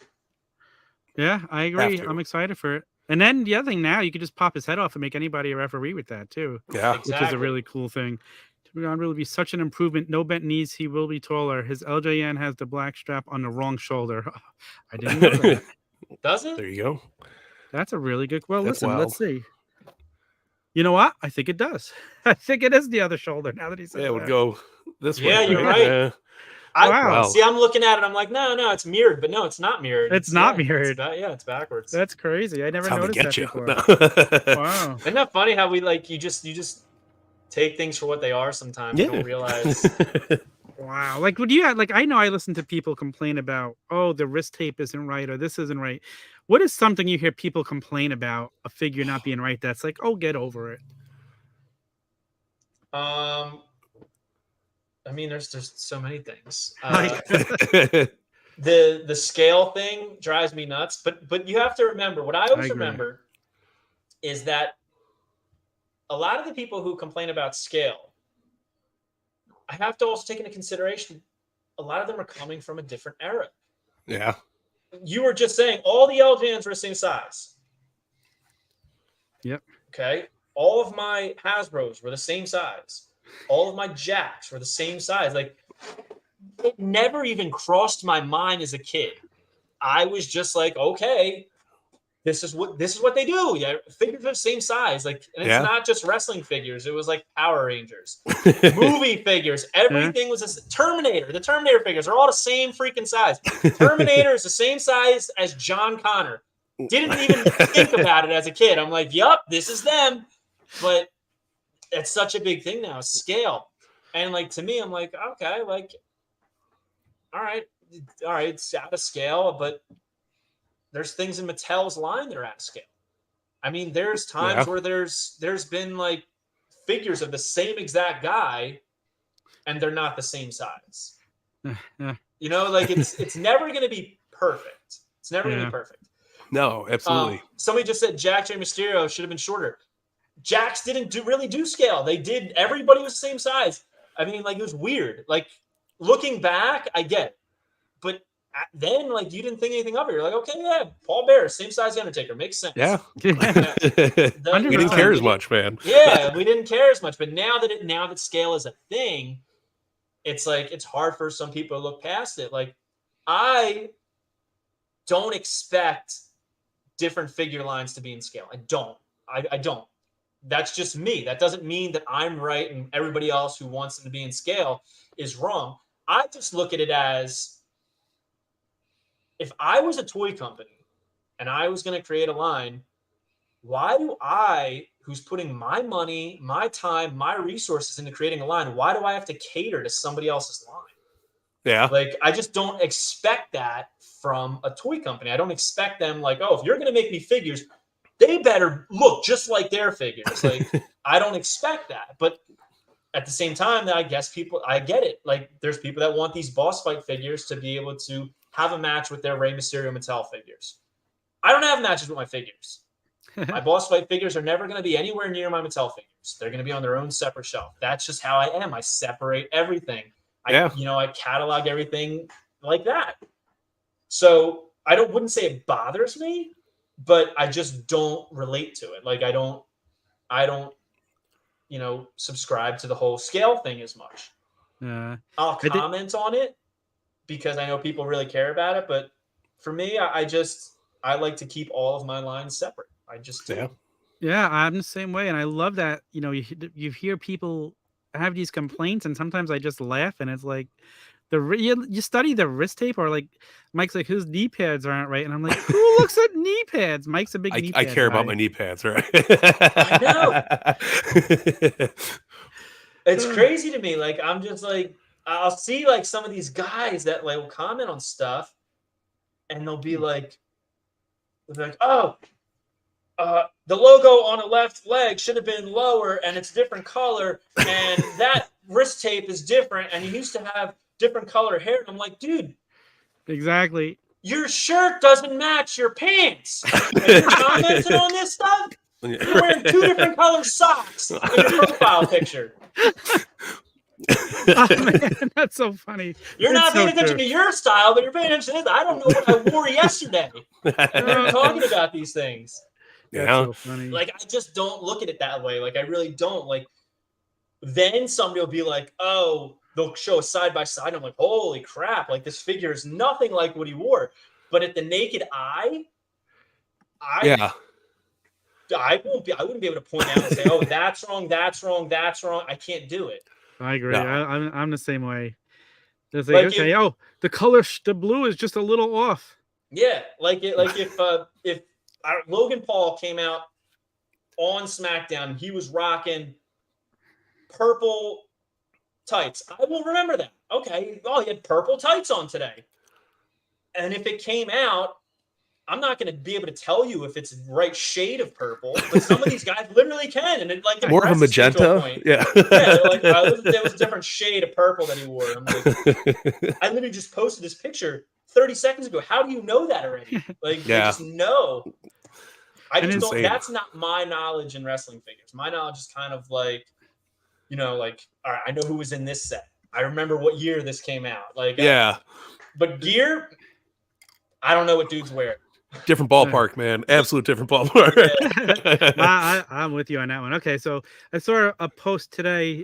Yeah, I agree. I'm excited for it. And then the other thing now, you could just pop his head off and make anybody a referee with that too. Yeah, which is a really cool thing. Tavern will be such an improvement. No bent knees. He will be taller. His LJN has the black strap on the wrong shoulder. I didn't know that. Does it? There you go. That's a really good. Well, That's listen, wild. let's see. You know what? I think it does. I think it is the other shoulder. Now that he said it would go this way. Yeah, you're right. Yeah. Wow. See, I'm looking at it. I'm like, no, it's mirrored, but no, it's not mirrored. It's not mirrored. It's backwards. That's crazy. I never noticed that before. Wow. Isn't that funny how we you just take things for what they are sometimes. You don't realize. Wow. Like, would you I know I listen to people complain about, oh, the wrist tape isn't right or this isn't right. What is something you hear people complain about a figure not being right that's like, oh, get over it? I mean, there's so many things. The scale thing drives me nuts, but you have to remember what I always remember is that a lot of the people who complain about scale, I have to also take into consideration a lot of them are coming from a different era. Yeah. You were just saying all the LJNs were the same size. Yep. Okay. All of my Hasbros were the same size. All of my Jacks were the same size. Like, it never even crossed my mind as a kid. I was just like, okay, this is what they do. Yeah, figures are the same size. Like, and it's not just wrestling figures. It was like Power Rangers, movie figures. Everything was Terminator. The Terminator figures are all the same freaking size. Terminator is the same size as John Connor. Didn't even think about it as a kid. I'm like, yup, this is them. But it's such a big thing now, scale. And like, to me, I'm like, okay, like, all right, it's out of scale, but there's things in Mattel's line that are out of scale. I mean, there's times where there's been like figures of the same exact guy and they're not the same size. You know, like it's never going to be perfect. It's never going to be perfect. No, absolutely. Somebody just said Jack J. Mysterio should have been shorter. Jacks didn't really do scale. They did. Everybody was the same size. I mean, like, it was weird. Like, looking back, I get it. But then, like, you didn't think anything of it. You're like, okay, yeah, Paul Bearer, same size as The Undertaker. Makes sense. Yeah. We didn't care as much, man. Yeah, we didn't care as much. But now that scale is a thing, it's like, it's hard for some people to look past it. Like, I don't expect different figure lines to be in scale. I don't. I don't. That's just me. That doesn't mean that I'm right and everybody else who wants them to be in scale is wrong. I just look at it as, if I was a toy company and I was going to create a line, why do I, who's putting my money, my time, my resources into creating a line, why do I have to cater to somebody else's line? Yeah. Like, I just don't expect that from a toy company. I don't expect them like, oh, if you're going to make me figures, they better look just like their figures. Like, I don't expect that. But at the same time, I guess I get it. Like, there's people that want these boss fight figures to be able to have a match with their Rey Mysterio Mattel figures. I don't have matches with my figures. My boss fight figures are never going to be anywhere near my Mattel figures. They're going to be on their own separate shelf. That's just how I am. I separate everything. I catalog everything like that. So I wouldn't say it bothers me, but I just don't relate to it. Like, I don't, subscribe to the whole scale thing as much. I'll comment on it because I know people really care about it. But for me, I like to keep all of my lines separate. I just do. Yeah, I'm the same way. And I love that, you hear people have these complaints and sometimes I just laugh and it's like, you study the wrist tape, or like Mike's like, whose knee pads aren't right, and I'm like, who looks at knee pads? Mike's a big knee pad I care about my knee pads, right? I know. It's crazy to me. Like, I'm just like, I'll see like some of these guys that like will comment on stuff, and they'll be like, oh, the logo on the left leg should have been lower, and it's a different color, and that wrist tape is different, and you used to have different color hair. And I'm like, dude, Exactly. your shirt doesn't match your pants. And you're commenting on this stuff? You're wearing 2 different color socks in your profile picture. Oh, man, that's so funny. You're It's not paying so attention true. to your style, but you're paying attention to this. I don't know what I wore yesterday. And they're talking about these things. That's Yeah. so funny. Like, I just don't look at it that way. Like, I really don't. Like, then somebody will be like, oh, they'll show a side by side. I'm like, holy crap. Like, this figure is nothing like what he wore. But at the naked eye, I wouldn't be able to point out and say, oh, that's wrong, that's wrong, that's wrong. I can't do it. I agree. No. I'm the same way. It's like, okay, the color, the blue is just a little off. Yeah, if Logan Paul came out on SmackDown, he was rocking purple tights. I will remember that. Okay, he had purple tights on today. And if it came out, I'm not going to be able to tell you if it's the right shade of purple, but some of these guys literally can, and it like more of a magenta. Yeah, they're like, there was a different shade of purple that he wore. I'm like, I literally just posted this picture 30 seconds ago. How do you know that already? Like, you just know. I just don't. That's not my knowledge in wrestling figures. My knowledge is kind of like, like, all right, I know who was in this set. I remember what year this came out. Like, but gear, I don't know what dudes wear. Different ballpark, man. Absolute different ballpark. I'm with you on that one. Okay, so I saw a post today.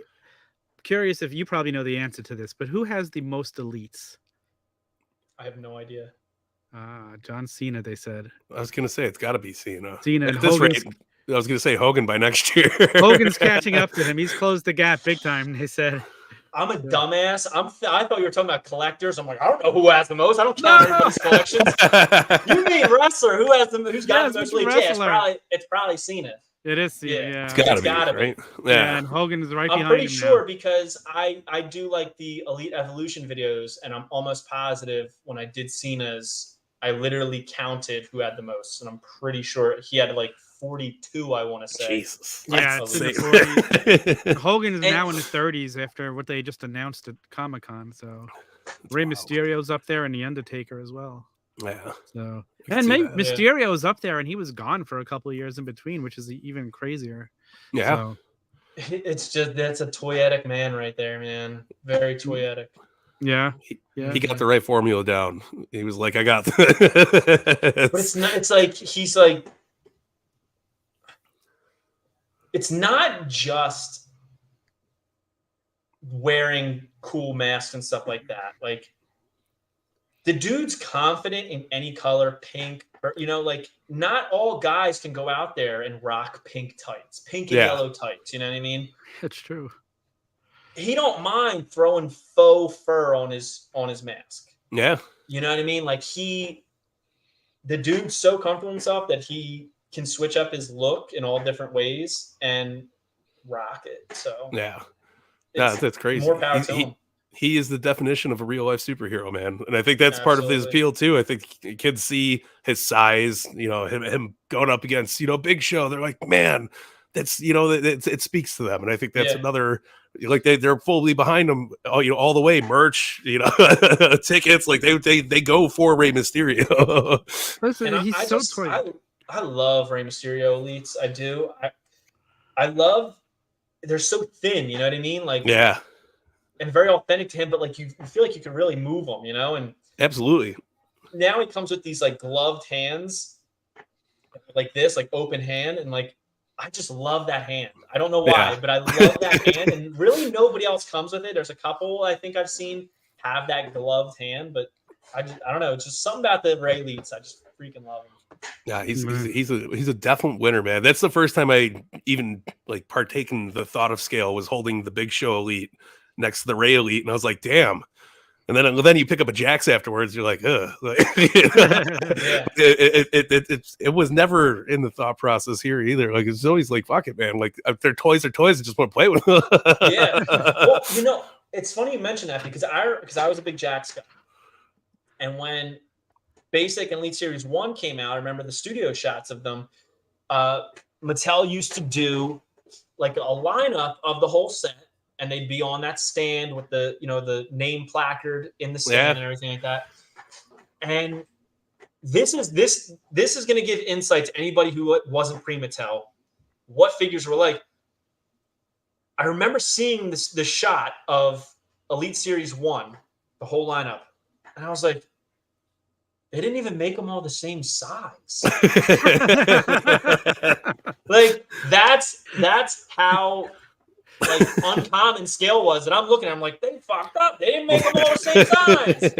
Curious if you probably know the answer to this, but who has the most elites? I have no idea. John Cena, they said. I was gonna say it's got to be Cena. At this rate, I was gonna say Hogan by next year. Hogan's catching up to him. He's closed the gap big time. They said. I'm a dumbass. I thought you were talking about collectors. I'm like, I don't know who has the most. I don't count everybody's collections. You mean wrestler? Who's got the most leads? Yeah, it's probably Cena. It is Cena. Yeah. It's gotta be, right? Yeah, and Hogan is right behind him. I'm pretty sure because I do like the Elite Evolution videos, and I'm almost positive when I did Cena's, I literally counted who had the most, and I'm pretty sure he had like 42, I want to say. Jesus. Yeah, it's in the 40s. Hogan is now in his 30s after what they just announced at Comic-Con. So Rey Mysterio's up there and The Undertaker as well. Yeah. So Mysterio's up there and he was gone for a couple of years in between, which is even crazier. Yeah. So, it's just, that's a toyetic man right there, man. Very toyetic. Yeah. He got the right formula down. He was like, I got this. But it's not, it's like, he's like, it's not just wearing cool masks and stuff like that. Like, the dude's confident in any color, pink, or, like, not all guys can go out there and rock pink tights, pink and yellow tights. You know what I mean? That's true. He don't mind throwing faux fur on his mask. Yeah. You know what I mean? Like, the dude's so comfortable in himself that he can switch up his look in all different ways and rock it. So that's crazy. More power to him. He is the definition of a real life superhero, man. And I think that's part of his appeal too. I think kids see his size, him going up against, Big Show. They're like, man, that's, it speaks to them. And I think that's another, like they're fully behind him, all the way. Merch, tickets, like they go for Rey Mysterio. Listen, he's so toy. I love Rey Mysterio elites. I do. I love, they're so thin, you know what I mean? Like, and very authentic to him, but like you feel like you can really move them, and absolutely. Now he comes with these like gloved hands, like this, like open hand, and like I just love that hand. I don't know why, but I love that hand, and really nobody else comes with it. There's a couple I think I've seen have that gloved hand, but I don't know. It's just something about the Rey elites. I just freaking love him. Yeah, he's a definite winner, man. That's the first time I even like partake in the thought of scale was holding the Big Show elite next to the Rey elite, and I was like, damn. And then you pick up a Jax afterwards, you're like, ugh. It was never in the thought process here either. Like it's always like, fuck it, man. Like if they're toys, I just want to play with them. Yeah. Well, it's funny you mention that because I was a big Jax guy, and when Basic and Elite Series 1 came out, I remember the studio shots of them. Mattel used to do like a lineup of the whole set, and they'd be on that stand with the the name placard in the stand and everything like that. And this is going to give insight to anybody who wasn't pre-Mattel what figures were like. I remember seeing the shot of Elite Series 1, the whole lineup, and I was like, they didn't even make them all the same size. Like that's how like uncommon scale was. And I'm looking at them like, they fucked up. They didn't make them all the same size.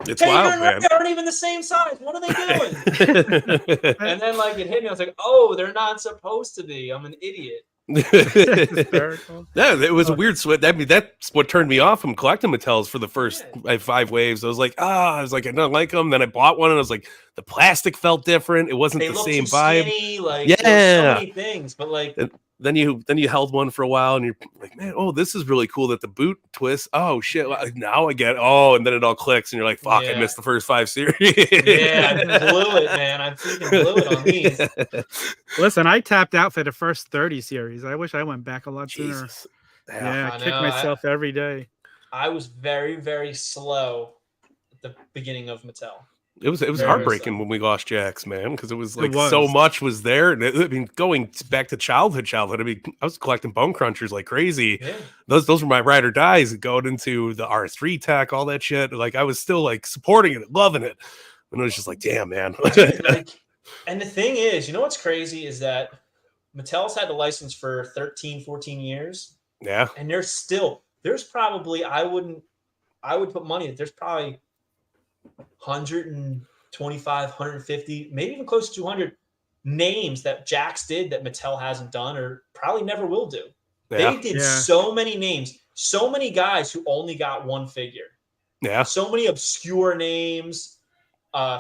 It's Taker wild, and man. Ray aren't even the same size. What are they doing? And then like it hit me. I was like, oh, they're not supposed to be. I'm an idiot. Hysterical. Yeah, it was a weird switch. I mean, that's what turned me off from collecting Mattels for the first 5 waves. I was like, I don't like them. Then I bought one, and I was like, the plastic felt different. It wasn't They the looked same too vibe. skinny, like Yeah. there were so many things, but like Then you held one for a while, and you're like, man, oh, this is really cool that the boot twists. Oh shit, now I get it. Oh, and then it all clicks, and you're like, fuck, I missed the first 5 series. Yeah, I blew it, man. I freaking blew it on these. Listen, I tapped out for the first 30 series. I wish I went back a lot sooner. Jesus. Yeah, I I kick know, myself every day. I was very, very slow at the beginning of Mattel. It was Very heartbreaking so. when we lost Jax, man, because it was It like was. so much was there. And I mean, going back to childhood. I mean, I was collecting Bone Crunchers like crazy. Yeah. Those were my ride or dies. Going into the R3 tech, all that shit. Like I was still like supporting it, loving it, and it was just like, damn, man. And the thing is, you know what's crazy is that Mattel's had the license for 13, 14 years. Yeah. And there's probably, I would put money that there's probably 125, 150, maybe even close to 200 names that Jax did that Mattel hasn't done or probably never will do. Yeah. They did so many names, so many guys who only got one figure. Yeah. So many obscure names,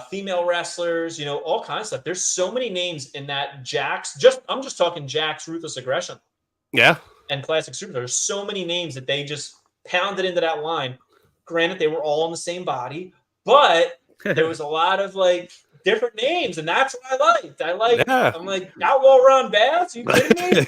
female wrestlers, all kinds of stuff. There's so many names in that Jax. I'm just talking Jax Ruthless Aggression. Yeah. And Classic Superstar. There's so many names that they just pounded into that line. Granted, they were all in the same body, but there was a lot of like different names, and that's what I liked. I'm like, Outlaw Ron Bass? You kidding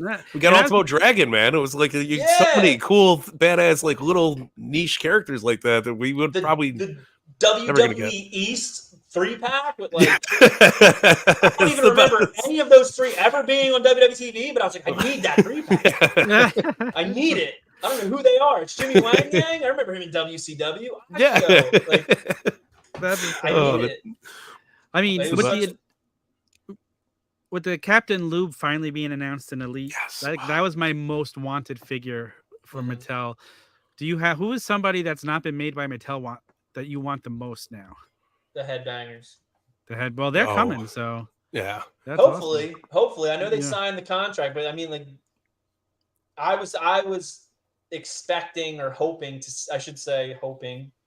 me? We got Ultimo Dragon, man. It was like so many cool, badass, like little niche characters like that we would probably the never gonna WWE get. East 3-pack with like I don't even remember any of those 3 ever being on WWE TV, but I was like, I need that 3-pack. I need it. I don't know who they are. It's Jimmy Wang Yang. I remember him in WCW. I mean, with the Captain Lube finally being announced in Elite, that was my most wanted figure for Mattel. Who is somebody that's not been made by Mattel that you want the most now? The Headbangers. Well, they're coming, so yeah. That's hopefully. I know they Yeah. signed the contract, but I mean, like, I was expecting or hoping to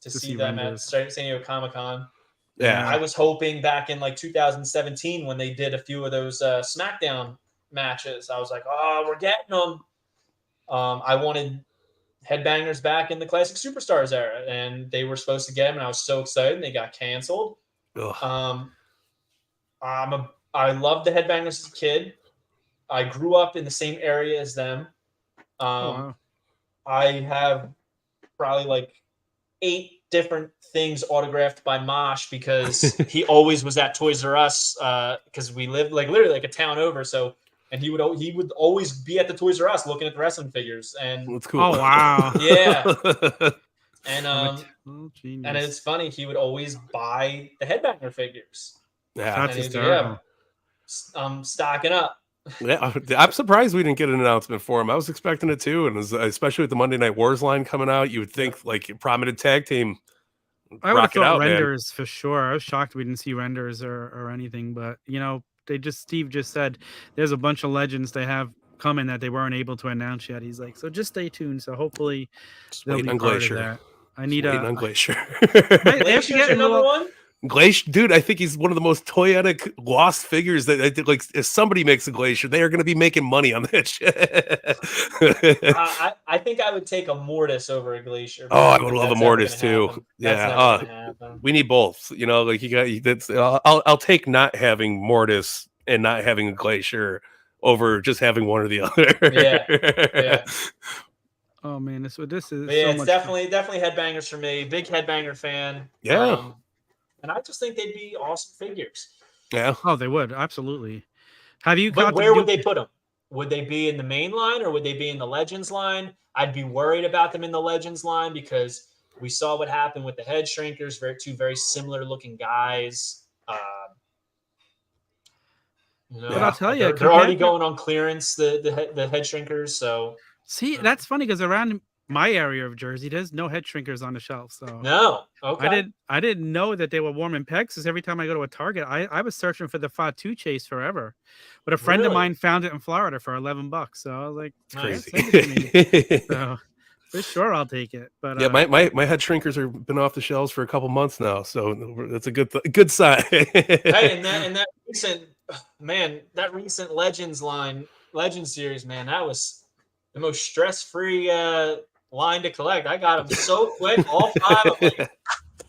see them Renders. at San Diego Comic-Con. Yeah. I was hoping back in like 2017 when they did a few of those SmackDown matches. I was like, oh, we're getting them. I wanted Headbangers back in the Classic Superstars era, and they were supposed to get them, and I was so excited, and they got canceled. I loved the Headbangers as a kid. I grew up in the same area as them. I have probably like 8 different things autographed by Mosh because he always was at Toys R Us because we lived like literally like a town over. So, and he would always be at the Toys R Us looking at the wrestling figures. And that's cool. Oh wow. Yeah. And and it's funny, he would always buy the Headbanger figures. Yeah. That's And hysterical. I'm stocking up. Yeah, I'm surprised we didn't get an announcement for him. I was expecting it too, and especially with the Monday Night Wars line coming out, you would think like a prominent tag team. I would have rock it thought out, man. renders for sure. I was shocked we didn't see renders or anything, but Steve just said there's a bunch of legends they have coming that they weren't able to announce yet. He's like, so just stay tuned. So hopefully they'll be on part Glacier. of that. I need on Glacier. Glacier's your number one? Glacier, dude, I think he's one of the most toyetic lost figures that I think. Like, if somebody makes a Glacier, they are going to be making money on that shit. I think I would take a Mortis over a Glacier. Oh, I would love a Mortis too. Happen. Yeah, we need both. Like you got. I'll take not having Mortis and not having a Glacier over just having one or the other. Yeah. Oh man, this is But so yeah, it's much definitely headbangers for me. Big headbanger fan. Yeah. And I just think they'd be awesome figures. Yeah. Oh, they would absolutely. Have you But caught where would they put them? Would they be in the main line or would they be in the Legends line? I'd be worried about them in the Legends line because we saw what happened with the head shrinkers. Two very similar looking guys. But I'll tell you, they're already going on clearance. The head shrinkers. So see, that's funny because around my area of Jersey, there's no head shrinkers on the shelf. So no, okay. I didn't know that they were warming pegs because every time I go to a Target, I was searching for the Fatu Chase forever. But a friend of mine found it in Florida for $11. So I was like, Crazy. So for sure, I'll take it. But yeah, my head shrinkers have been off the shelves for a couple months now, so that's a good sign. Hey, and that recent Legends series, man, that was the most stress-free line to collect. I got them so quick, all 5. I'm like,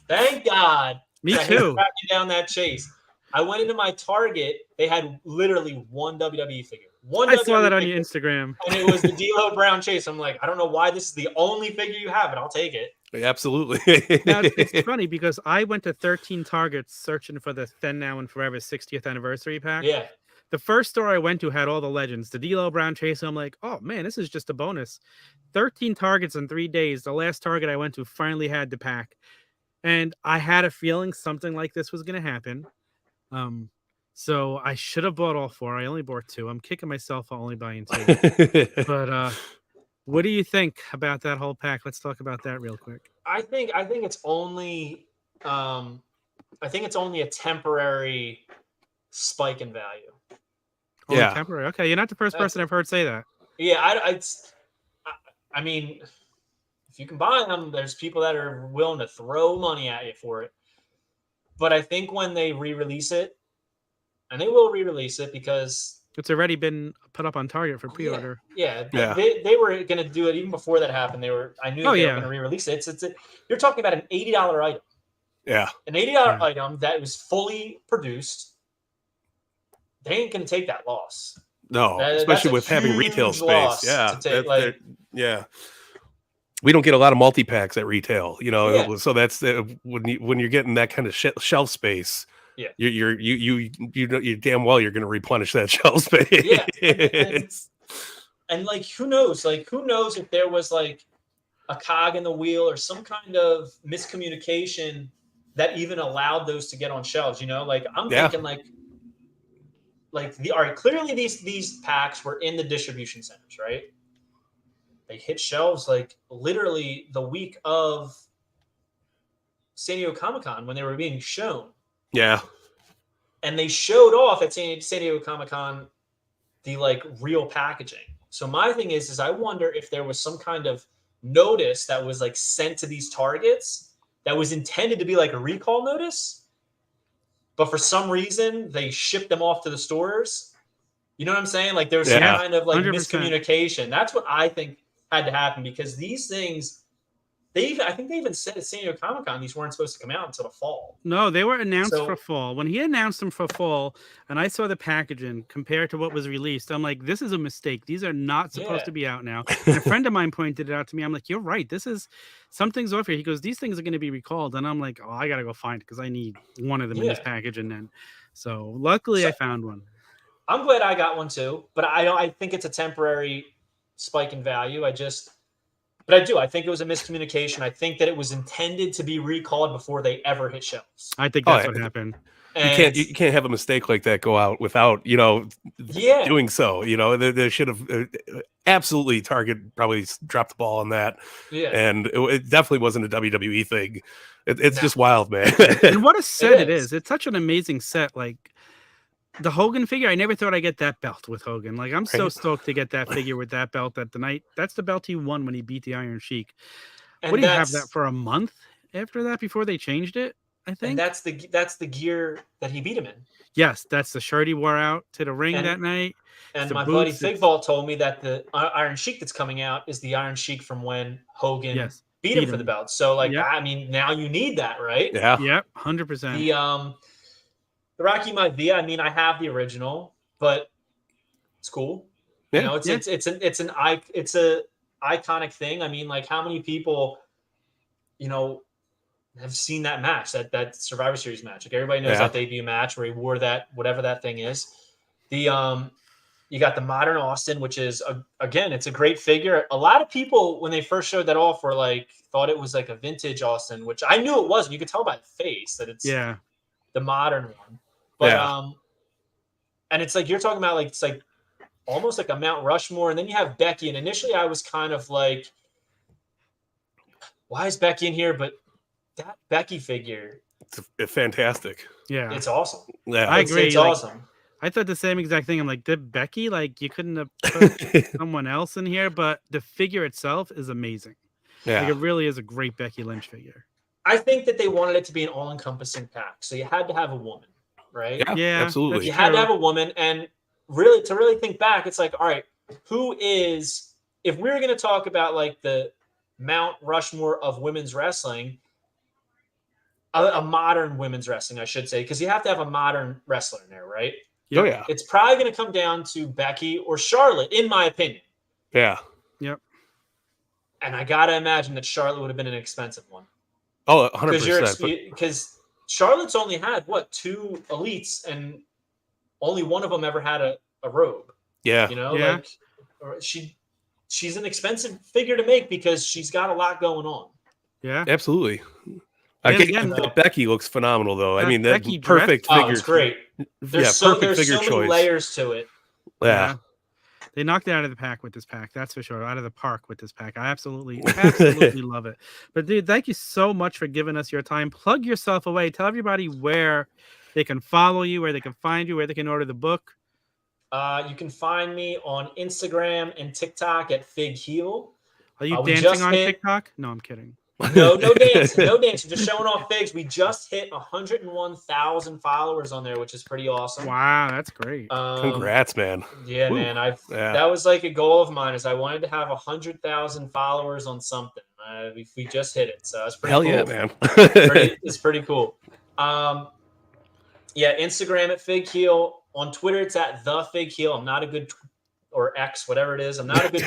thank God. Me too. Tracking down that chase. I went into my Target. They had literally one WWE figure. I saw that on your Instagram. And it was the D'Lo Brown Chase. I'm like, I don't know why this is the only figure you have, but I'll take it. Absolutely. Now, it's funny because I went to 13 Targets searching for the Then, Now, and Forever 60th anniversary pack. Yeah. The first store I went to had all the Legends. The D'Lo Brown Chase. I'm like, oh man, this is just a bonus. 13 Targets in 3 days. The last Target I went to finally had the pack. And I had a feeling something like this was going to happen. So I should have bought all 4. I only bought 2. I'm kicking myself for only buying 2. But what do you think about that whole pack? Let's talk about that real quick. I think it's only a temporary spike in value. Only temporary. Okay, you're not the first person I've heard say that. Yeah, I mean, if you can buy them, there's people that are willing to throw money at you for it. But I think when they re-release it, and they will re-release it because it's already been put up on Target for pre-order. Yeah. They were going to do it even before that happened. I knew they were going to re-release it. You're talking about an $80 item. Yeah. An $80 item that was fully produced. They ain't going to take that loss. No, especially with having retail space. Yeah. Yeah. We don't get a lot of multi-packs at retail, so that's when you're getting that kind of shelf space. Yeah, you damn well you're going to replenish that shelf space. Yeah, and like who knows if there was like a cog in the wheel or some kind of miscommunication that even allowed those to get on shelves. Like I'm thinking clearly these packs were in the distribution centers, right? They hit shelves like literally the week of San Diego Comic-Con when they were being shown. Yeah. And they showed off at San Diego Comic-Con the like real packaging. So my thing is I wonder if there was some kind of notice that was like sent to these Targets that was intended to be like a recall notice, but for some reason they shipped them off to the stores. You know what I'm saying? Like there was some kind of like 100%. Miscommunication. That's what I think had to happen because these things, I think they even said at San Diego Comic-Con these weren't supposed to come out until the fall. No, they were announced for fall. When he announced them for fall, and I saw the packaging compared to what was released, I'm like, this is a mistake. These are not supposed to be out now. And a friend of mine pointed it out to me. I'm like, you're right. Something's off here. He goes, these things are going to be recalled. And I'm like, oh, I got to go find it because I need one of them in this package. And then, so luckily I found one. I'm glad I got one too, but I think it's a temporary spike in value. But I do. I think it was a miscommunication. I think that it was intended to be recalled before they ever hit shelves. I think that's what happened. You can't have a mistake like that go out without doing so. They should have absolutely Target probably dropped the ball on that. Yeah, and it definitely wasn't a WWE thing. It's just wild, man. And what a set it is! It's such an amazing set. Like the Hogan figure, I never thought I'd get that belt with Hogan. Like I'm so stoked to get that figure with that belt at the night. That's the belt he won when he beat the Iron Sheik. And what do you have that for a month after that before they changed it? I think. And that's the gear that he beat him in. Yes, that's the shirt he wore out to the ring that night. And my buddy FigBall told me that the Iron Sheik that's coming out is the Iron Sheik from when Hogan beat him for the belt. So I mean, now you need that, right? Yeah. Yep. 100%. The Rocky Maivia, I mean, I have the original, but It's cool. Yeah. You know, it's a iconic thing. I mean, like, how many people, you know, have seen that match, that Survivor Series match? Like, everybody knows that debut match where he wore that, whatever that thing is. You got the modern Austin, which is again, it's a great figure. A lot of people, when they first showed that off, were like, thought it was like a vintage Austin, which I knew it wasn't. You could tell by the face that it's the modern one. But and it's like, you're talking about, like, it's like almost like a Mount Rushmore, and then you have Becky. And initially I was kind of like, why is Becky in here? But that Becky figure, it's fantastic. Yeah, it's awesome. Yeah, I agree. It's awesome. I thought the same exact thing. I'm like, did Becky, like, you couldn't have put someone else in here? But the figure itself is amazing. Yeah, like, it really is a great Becky Lynch figure. I think that they wanted it to be an all-encompassing pack, so you had to have a woman, right? Yeah, absolutely. You had to have a woman, and really, to really think back, it's like, all right, who is, if we were going to talk about, like, the Mount Rushmore of women's wrestling, a modern women's wrestling, I should say, because you have to have a modern wrestler in there, right? Oh yeah, it's probably going to come down to Becky or Charlotte, in my opinion. Yeah. Yep. And I gotta imagine that Charlotte would have been an expensive one. Oh, 100%. Because Charlotte's only had, what, 2 elites, and only one of them ever had a robe. Yeah. You know, like, she's an expensive figure to make because she's got a lot going on. Yeah, absolutely. Again, Becky looks phenomenal, though. I mean, that Becky perfect figure. Oh, it's great. There's so many layers to it. Yeah. They knocked it out of the pack with this pack. That's for sure. Out of the park with this pack. I absolutely love it. But dude, thank you so much for giving us your time. Plug yourself away. Tell everybody where they can follow you, where they can find you, where they can order the book. You can find me on Instagram and TikTok at FigHeel. Are you dancing on TikTok? No, I'm kidding. No dancing. No dancing. Just showing off figs. We just hit 101,000 followers on there, which is pretty awesome. Wow, that's great. Congrats, man. Yeah, man. That was like a goal of mine, is I wanted to have 100,000 followers on something. We just hit it, so it's pretty cool. Yeah, man. It's pretty cool. Yeah, Instagram at FigHeel. On Twitter, it's at the FigHeel. I'm not a good or X, whatever it is. I'm not a good,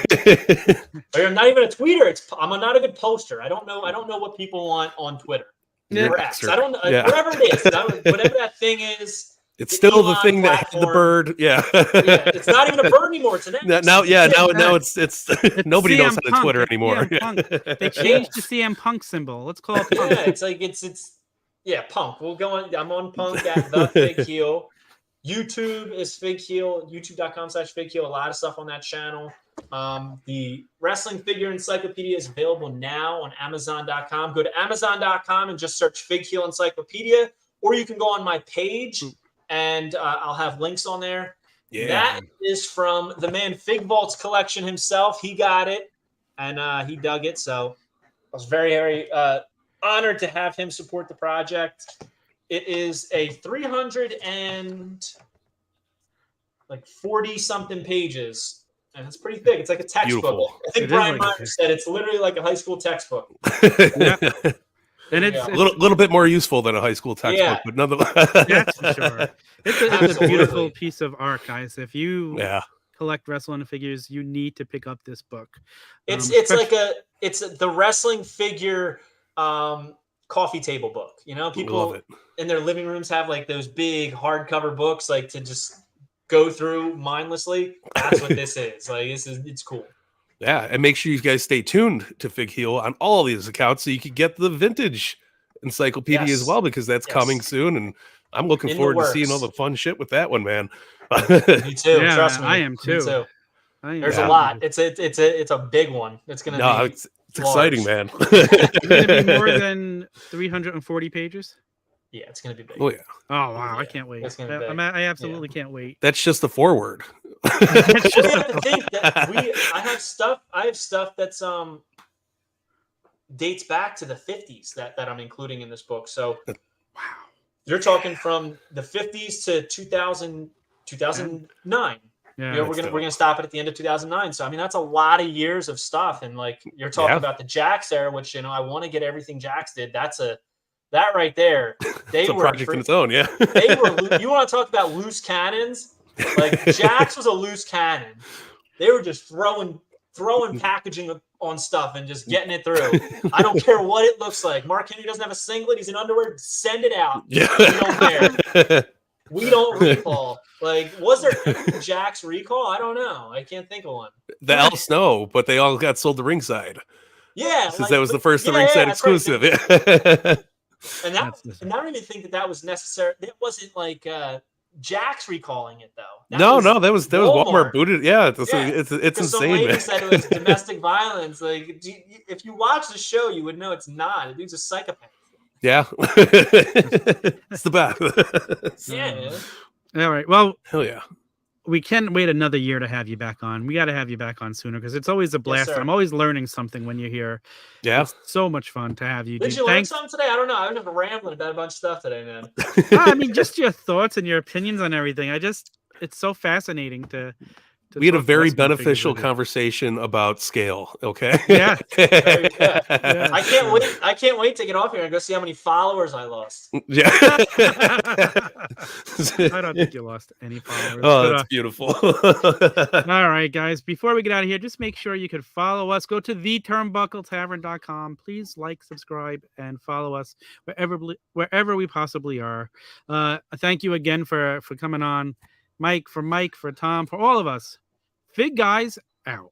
or I'm not even a tweeter. I'm not a good poster. I don't know what people want on Twitter or X. I don't know, whatever it is. Whatever that thing is. It's still the thing that had the bird. Yeah. It's not even a bird anymore. It's an X. Now it's nobody knows how to Twitter anymore. They changed the CM Punk symbol. Let's call it Punk. Yeah, it's like it's Punk. We'll go on. I'm on Punk at the FigHeel. YouTube is FigHeel, youtube.com/FigHeel. A lot of stuff on that channel. The Wrestling Figure Encyclopedia is available now on Amazon.com. Go to Amazon.com and just search FigHeel Encyclopedia, or you can go on my page and I'll have links on there. Yeah. That is from the man Fig Vault's collection himself. He got it and he dug it. So I was very, very honored to have him support the project. It is a 340 something pages, and it's pretty thick. It's like a textbook. Beautiful. I think Brian Meyer said it's literally like a high school textbook. Yeah. And it's a little bit more useful than a high school textbook, but nonetheless, that's for sure. It's a beautiful piece of art, guys. If you collect wrestling figures, you need to pick up this book. It's the Wrestling Figure coffee table book. You know, people in their living rooms have like those big hardcover books, like to just go through mindlessly. That's what this is. Like, it's cool. Yeah, and make sure you guys stay tuned to FigHeel on all these accounts so you can get the vintage encyclopedia as well, because that's coming soon, and I'm looking forward to seeing all the fun shit with that one, man. Me too. Yeah, trust me. I am too. There's a lot. It's a big one. It's gonna be. It's exciting, man. It's gonna be more than 340 pages. Yeah, it's gonna be big. Oh yeah. Oh wow, I can't wait. I absolutely can't wait. That's just the foreword. I have stuff that's dates back to the 50s that I'm including in this book. So wow, you're talking from the 50s to 2009. Yeah, we're gonna stop it at the end of 2009. So I mean, that's a lot of years of stuff. And like you're talking about the Jax era, which I want to get everything Jax did. That right there. They it's a were project in its own. Yeah. You want to talk about loose cannons? Like Jax was a loose cannon. They were just throwing packaging on stuff and just getting it through. I don't care what it looks like. Mark Henry doesn't have a singlet. He's in underwear. Send it out. Yeah. We don't care. We don't recall. Like, was there any Jax recall? I don't know. I can't think of one. The Al Snow, but they all got sold to ringside. Yeah, Since that was the first yeah, ringside that's right. exclusive. Yeah. And I don't even think that was necessary. It wasn't like Jax recalling it though. No, that was Walmart booted. Yeah, it's insane, some lady man. said it was domestic violence. Like, if you watch the show, you would know it's not. The dude's a psychopath. Yeah, it's the best. Yeah. All right. Well, Hell yeah. We can't wait another year to have you back on. We got to have you back on sooner because it's always a blast. Yes, I'm always learning something when you're here. Yeah. It's so much fun to have you. Did you learn something today? I don't know. I was just rambling about a bunch of stuff today, man. I mean, just your thoughts and your opinions on everything. It's so fascinating to we had a talk very wrestling figures beneficial with you. conversation about scale. Okay. Yeah. Yeah. I can't wait to get off here and go see how many followers I lost. Yeah. I don't think you lost any followers. Oh, but, that's beautiful. all right, guys. Before we get out of here, just make sure you could follow us. Go to theturnbuckletavern.com. Please like, subscribe, and follow us wherever we possibly are. Thank you again for coming on. Mike, for Tom, for all of us. Fig Guys out.